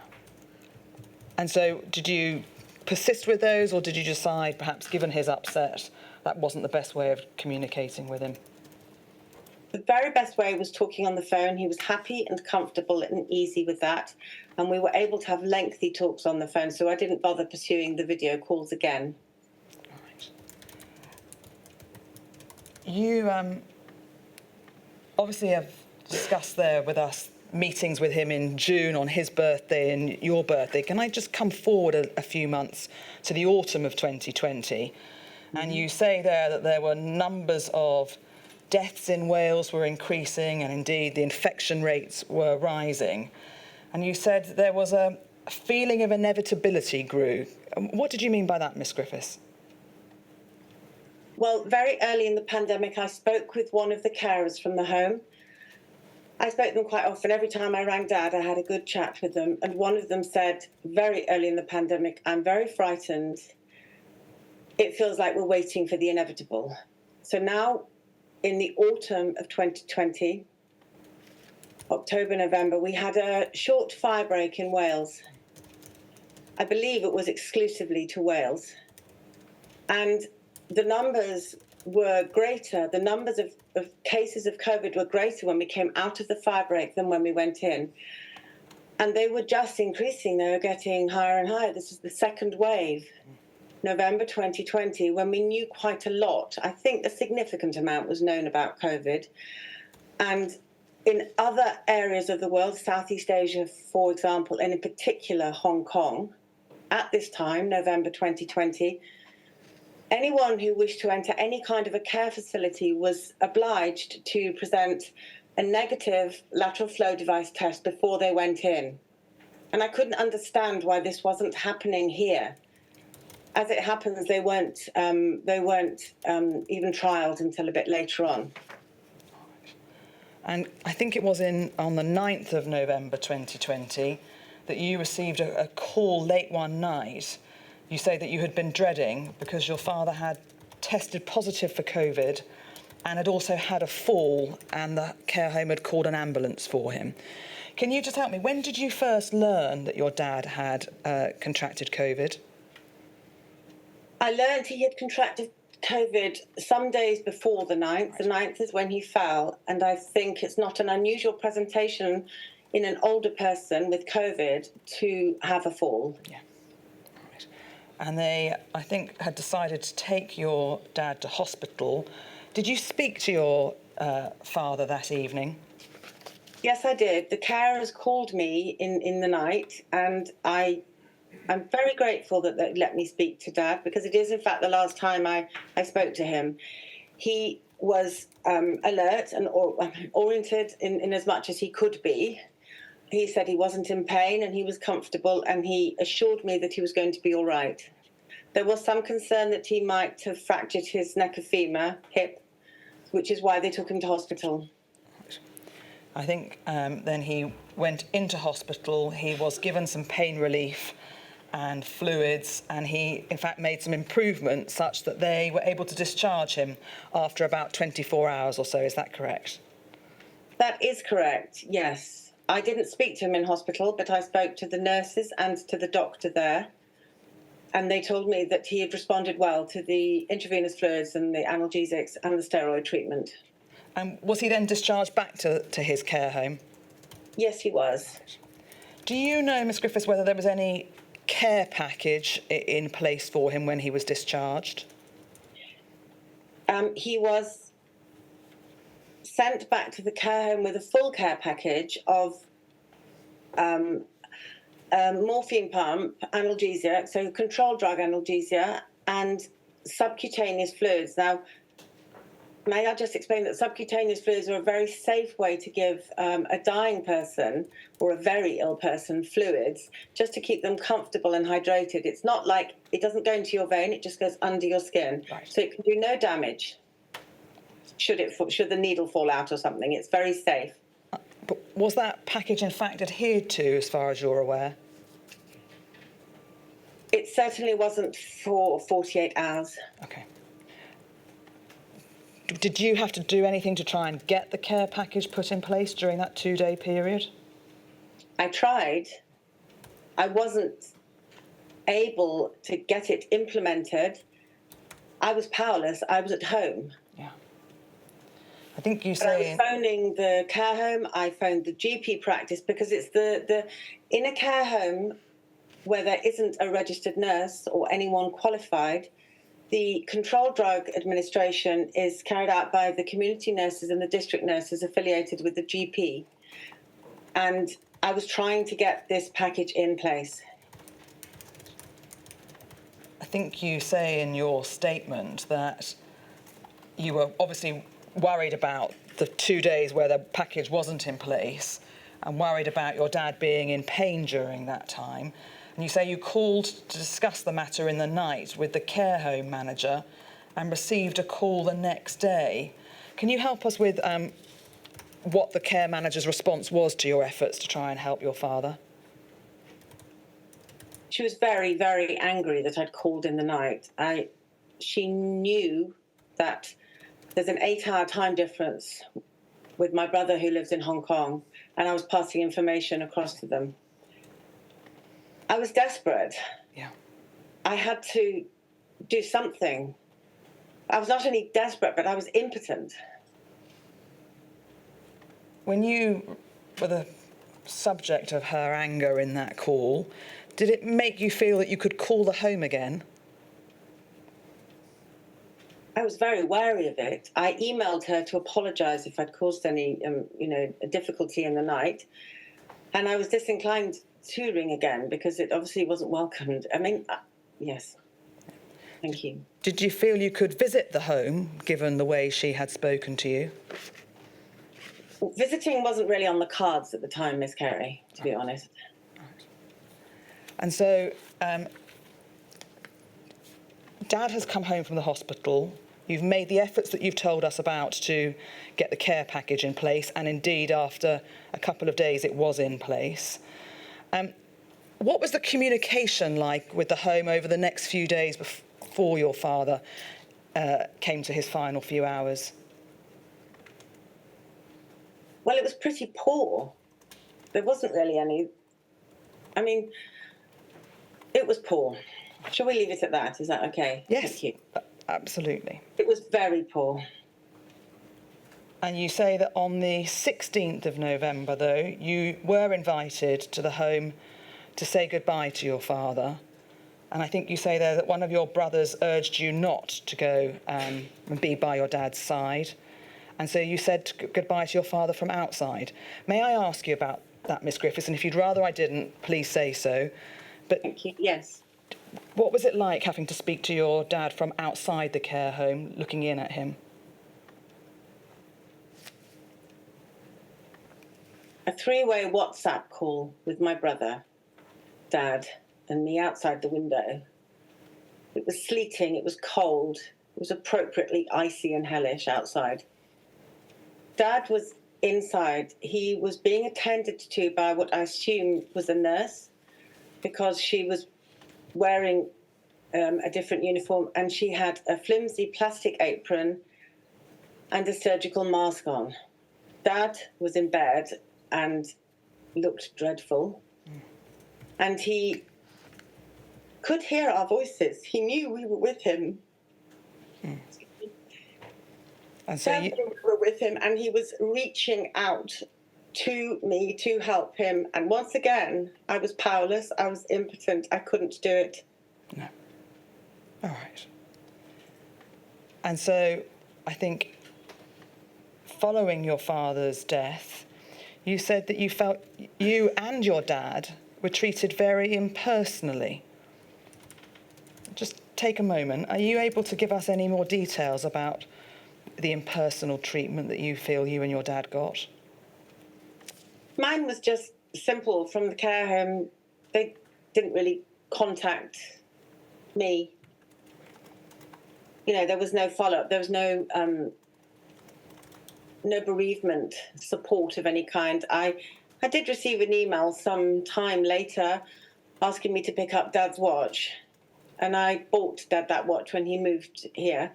And so did you persist with those, or did you decide, perhaps given his upset, that wasn't the best way of communicating with him? The very best way was talking on the phone. He was happy and comfortable and easy with that. And we were able to have lengthy talks on the phone, so I didn't bother pursuing the video calls again. All right. You obviously have discussed there with us meetings with him in June on his birthday and your birthday. Can I just come forward a few months to the autumn of 2020? And you say there that there were numbers of deaths in Wales were increasing, and indeed the infection rates were rising. And you said there was a feeling of inevitability grew. What did you mean by that, Miss Griffiths? Well, very early in the pandemic, I spoke with one of the carers from the home. I spoke to them quite often. Every time I rang Dad, I had a good chat with them. And one of them said, very early in the pandemic, I'm very frightened. It feels like we're waiting for the inevitable. So now, in the autumn of 2020, October, November, we had a short fire break in Wales. I believe it was exclusively to Wales. And the numbers were greater. The numbers of cases of COVID were greater when we came out of the fire break than when we went in. And they were just increasing. They were getting higher and higher. This is the second wave, November 2020, when we knew quite a lot. I think a significant amount was known about COVID. And in other areas of the world, Southeast Asia, for example, and in particular Hong Kong, at this time, November 2020, anyone who wished to enter any kind of a care facility was obliged to present a negative lateral flow device test before they went in. And I couldn't understand why this wasn't happening here. As it happens, they weren't even trialled until a bit later on. And I think it was on the 9th of November 2020 that you received a call late one night. You say that you had been dreading because your father had tested positive for COVID and had also had a fall, and the care home had called an ambulance for him. Can you just help me? When did you first learn that your dad had contracted COVID? I learned he had contracted COVID some days before the 9th. The 9th is when he fell, and I think it's not an unusual presentation in an older person with COVID to have a fall. Yeah. And they, I think, had decided to take your dad to hospital. Did you speak to your father that evening? Yes, I did. The carers called me in the night, and I'm very grateful that they let me speak to Dad, because it is, in fact, the last time I spoke to him. He was alert and oriented in as much as he could be. He said he wasn't in pain and he was comfortable, and he assured me that he was going to be all right. There was some concern that he might have fractured his neck of femur, hip, which is why they took him to hospital. I think then he went into hospital. He was given some pain relief and fluids, and he, in fact, made some improvements such that they were able to discharge him after about 24 hours or so. Is that correct? That is correct, yes. I didn't speak to him in hospital, but I spoke to the nurses and to the doctor there, and they told me that he had responded well to the intravenous fluids and the analgesics and the steroid treatment. And was he then discharged back to his care home? Yes, he was. Do you know, Miss Griffiths, whether there was any care package in place for him when he was discharged? He was sent back to the care home with a full care package of morphine pump, analgesia, so controlled drug analgesia, and subcutaneous fluids. Now, may I just explain that subcutaneous fluids are a very safe way to give a dying person or a very ill person fluids, just to keep them comfortable and hydrated. It's not like, it doesn't go into your vein, it just goes under your skin. Right. So it can do no damage should the needle fall out or something. It's very safe. But was that package in fact adhered to, as far as you're aware? It certainly wasn't for 48 hours. Okay. Did you have to do anything to try and get the care package put in place during that 2-day period? I tried. I wasn't able to get it implemented. I was powerless. I was at home. Yeah. I think you But I say... was phoning the care home. I phoned the GP practice, because it's the in a care home where there isn't a registered nurse or anyone qualified, the controlled drug administration is carried out by the community nurses and the district nurses affiliated with the GP. And I was trying to get this package in place. I think you say in your statement that you were obviously worried about the 2 days where the package wasn't in place and worried about your dad being in pain during that time. And you say you called to discuss the matter in the night with the care home manager and received a call the next day. Can you help us with what the care manager's response was to your efforts to try and help your father? She was very, very angry that I'd called in the night. She knew that there's an 8-hour time difference with my brother who lives in Hong Kong, and I was passing information across to them. I was desperate. Yeah. I had to do something. I was not only desperate, but I was impotent. When you were the subject of her anger in that call, did it make you feel that you could call the home again? I was very wary of it. I emailed her to apologise if I'd caused any, difficulty in the night, and I was disinclined to ring again because it obviously wasn't welcomed. I mean, yes. Thank you. Did you feel you could visit the home, given the way she had spoken to you? Well, visiting wasn't really on the cards at the time, Miss Carey, to be honest. And so, Dad has come home from the hospital. You've made the efforts that you've told us about to get the care package in place, and indeed, after a couple of days, it was in place. What was the communication like with the home over the next few days before your father came to his final few hours? Well, it was pretty poor. There wasn't really any... I mean, it was poor. Shall we leave it at that? Is that okay? Yes, Thank you. Absolutely. It was very poor. And you say that on the 16th of November, though, you were invited to the home to say goodbye to your father. And I think you say there that one of your brothers urged you not to go and be by your dad's side. And so you said goodbye to your father from outside. May I ask you about that, Miss Griffiths? And if you'd rather I didn't, please say so. But Thank you. Yes. what was it like having to speak to your dad from outside the care home, looking in at him? A 3-way WhatsApp call with my brother, Dad, and me outside the window. It was sleeting, it was cold, it was appropriately icy and hellish outside. Dad was inside. He was being attended to by what I assume was a nurse, because she was wearing a different uniform, and she had a flimsy plastic apron and a surgical mask on. Dad was in bed and looked dreadful. And he could hear our voices. He knew we were with him. And so Dad knew we were with him, and he was reaching out to me to help him. And once again, I was powerless. I was impotent. I couldn't do it. No. All right. And so I think following your father's death, you said that you felt you and your dad were treated very impersonally. Just take a moment. Are you able to give us any more details about the impersonal treatment that you feel you and your dad got? Mine was just simple. From the care home, they didn't really contact me. You know, there was no follow-up. There was no bereavement support of any kind. I did receive an email some time later asking me to pick up Dad's watch. And I bought Dad that watch when he moved here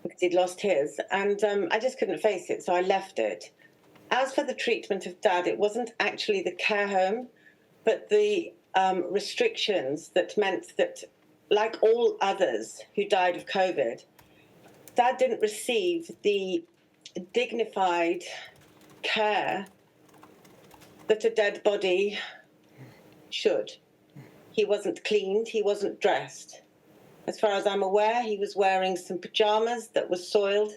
because he'd lost his. And I just couldn't face it, so I left it. As for the treatment of Dad, it wasn't actually the care home, but the restrictions that meant that, like all others who died of COVID, Dad didn't receive the dignified care that a dead body should. He wasn't cleaned, he wasn't dressed. As far as I'm aware, he was wearing some pajamas that were soiled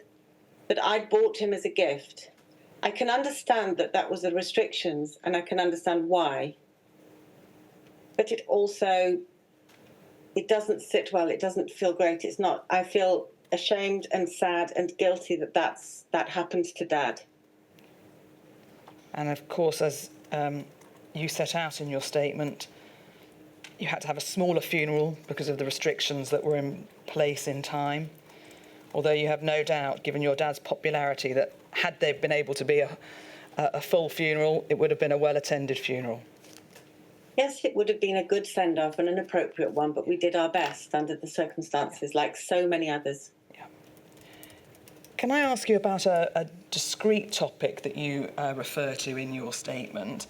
that I'd bought him as a gift. I can understand that that was the restrictions, and I can understand why. But it also, it doesn't sit well, it doesn't feel great. It's not, I feel ashamed and sad and guilty that that happened to Dad. And of course, as you set out in your statement, you had to have a smaller funeral because of the restrictions that were in place in time. Although you have no doubt, given your dad's popularity, that had there been able to be a full funeral, it would have been a well-attended funeral. Yes, it would have been a good send-off and an appropriate one, but we did our best under the circumstances, like so many others. Yeah. Can I ask you about a discrete topic that you refer to in your statement?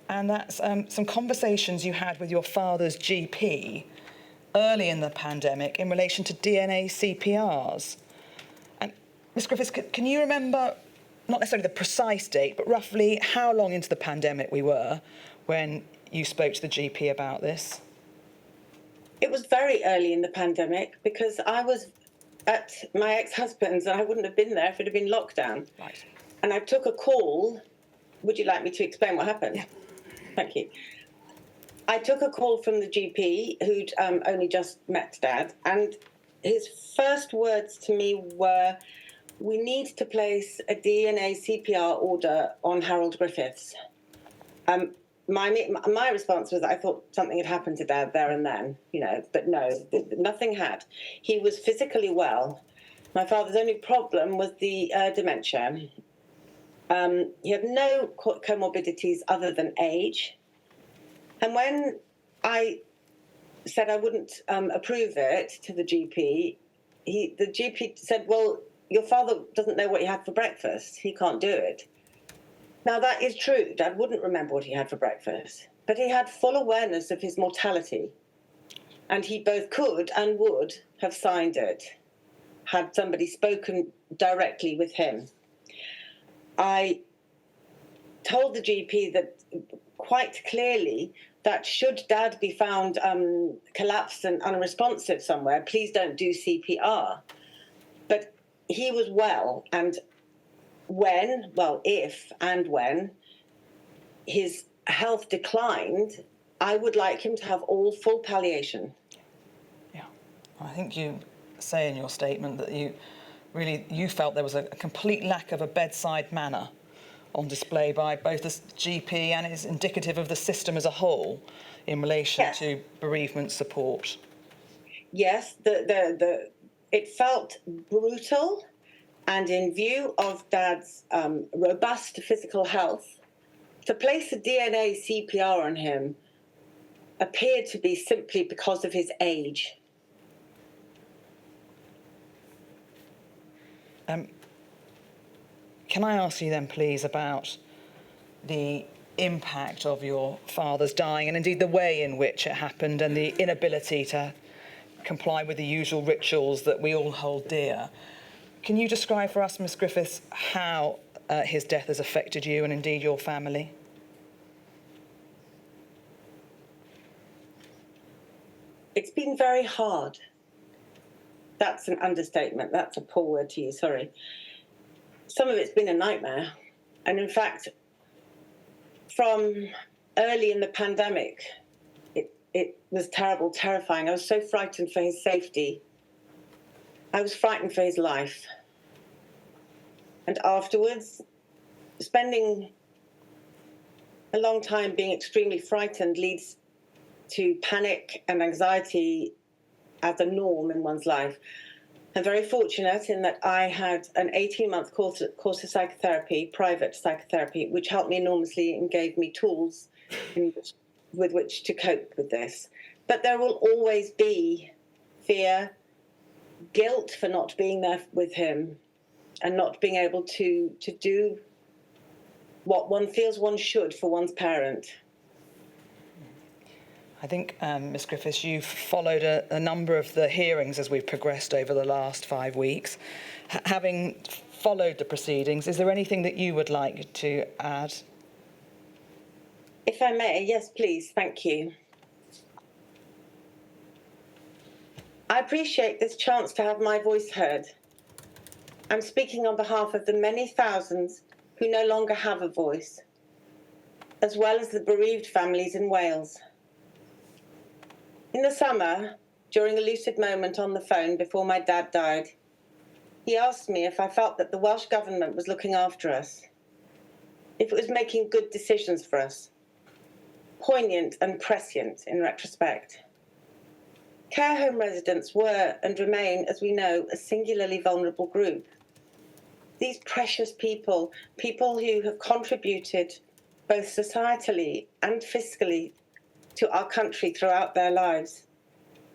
And that's some conversations you had with your father's GP early in the pandemic in relation to DNA CPRs. And Ms. Griffiths, can you remember, not necessarily the precise date, but roughly how long into the pandemic we were when you spoke to the GP about this? It was very early in the pandemic because I was at my ex-husband's and I wouldn't have been there if it had been lockdown. Right. And I took a call. Would you like me to explain what happened? Yeah. Thank you. I took a call from the GP who'd only just met Dad, and his first words to me were, "We need to place a DNA CPR order on Harold Griffiths." My response was I thought something had happened to Dad there and then, you know, but no, nothing had. He was physically well. My father's only problem was the dementia. He had no comorbidities other than age. And when I said I wouldn't approve it to the GP, the GP said, "Well, your father doesn't know what he had for breakfast. He can't do it." Now, that is true. Dad wouldn't remember what he had for breakfast, but he had full awareness of his mortality. And he both could and would have signed it had somebody spoken directly with him. I told the GP that quite clearly that should Dad be found collapsed and unresponsive somewhere, please don't do CPR. But he was well, and if and when his health declined, I would like him to have full palliation. Yeah, I think you say in your statement that you felt there was a complete lack of a bedside manner on display by both the GP, and is indicative of the system as a whole in relation to bereavement support. Yes, it felt brutal, and in view of Dad's robust physical health, to place a DNA CPR on him appeared to be simply because of his age. Can I ask you then, please, about the impact of your father's dying, and indeed the way in which it happened, and the inability to comply with the usual rituals that we all hold dear? Can you describe for us, Ms. Griffiths, how his death has affected you and indeed your family? It's been very hard. That's an understatement. That's a poor word to use, sorry. Some of it's been a nightmare. And in fact, from early in the pandemic, it was terrible, terrifying. I was so frightened for his safety. I was frightened for his life. And afterwards, spending a long time being extremely frightened leads to panic and anxiety as a norm in one's life. I'm very fortunate in that I had an 18-month course of psychotherapy, private psychotherapy, which helped me enormously and gave me tools with which to cope with this. But there will always be fear, guilt for not being there with him and not being able to do what one feels one should for one's parent. I think, Ms Griffiths, you've followed a number of the hearings as we've progressed over the last 5 weeks. Having followed the proceedings, is there anything that you would like to add? If I may, yes, please, thank you. I appreciate this chance to have my voice heard. I'm speaking on behalf of the many thousands who no longer have a voice, as well as the bereaved families in Wales. In the summer, during a lucid moment on the phone before my dad died, he asked me if I felt that the Welsh Government was looking after us, if it was making good decisions for us. Poignant and prescient in retrospect. Care home residents were and remain, as we know, a singularly vulnerable group. These precious people who have contributed both societally and fiscally to our country throughout their lives,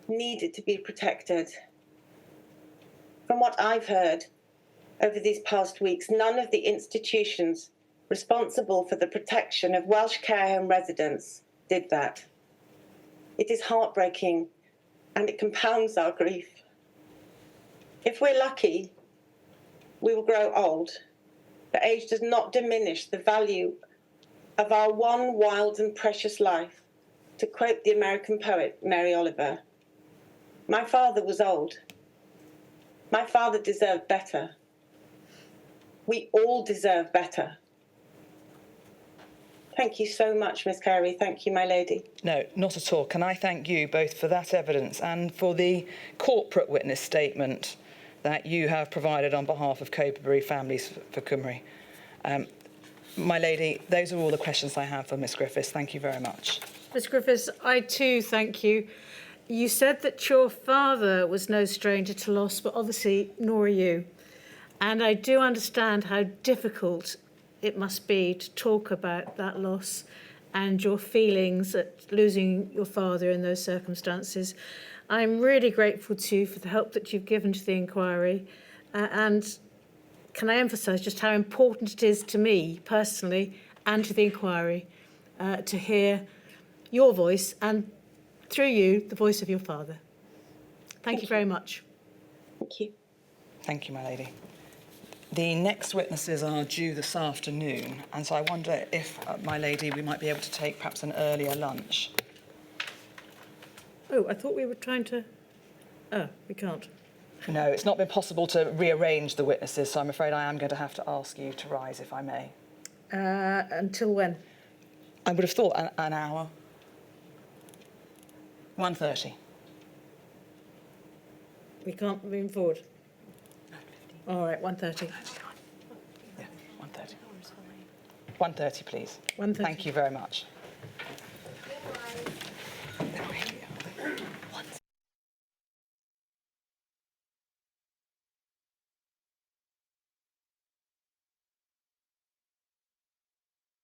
needed to be protected. From what I've heard over these past weeks, none of the institutions responsible for the protection of Welsh care home residents did that. It is heartbreaking and it compounds our grief. If we're lucky, we will grow old, but age does not diminish the value of our one wild and precious life. To quote the American poet Mary Oliver, my father was old. My father deserved better. We all deserve better. Thank you so much, Miss Carey. Thank you, my lady. No, not at all. Can I thank you both for that evidence and for the corporate witness statement that you have provided on behalf of Co-bereaved Families for Cymru. My lady, those are all the questions I have for Miss Griffiths. Thank you very much. Ms Griffiths, I too thank you. You said that your father was no stranger to loss, but obviously nor are you. And I do understand how difficult it must be to talk about that loss and your feelings at losing your father in those circumstances. I'm really grateful to you for the help that you've given to the inquiry. And can I emphasise just how important it is to me personally and to the inquiry to hear your voice and, through you, the voice of your father. Thank you very much. Thank you. Thank you, my lady. The next witnesses are due this afternoon, and so I wonder if, my lady, we might be able to take perhaps an earlier lunch. Oh, I thought we were trying to... Oh, we can't. No, it's not been possible to rearrange the witnesses, so I'm afraid I am going to have to ask you to rise, if I may. Until when? I would have thought an hour. 1:30. We can't move forward. All right, 1:30. Yeah, 1:30. 1:30, please. 1:30. Thank you very much.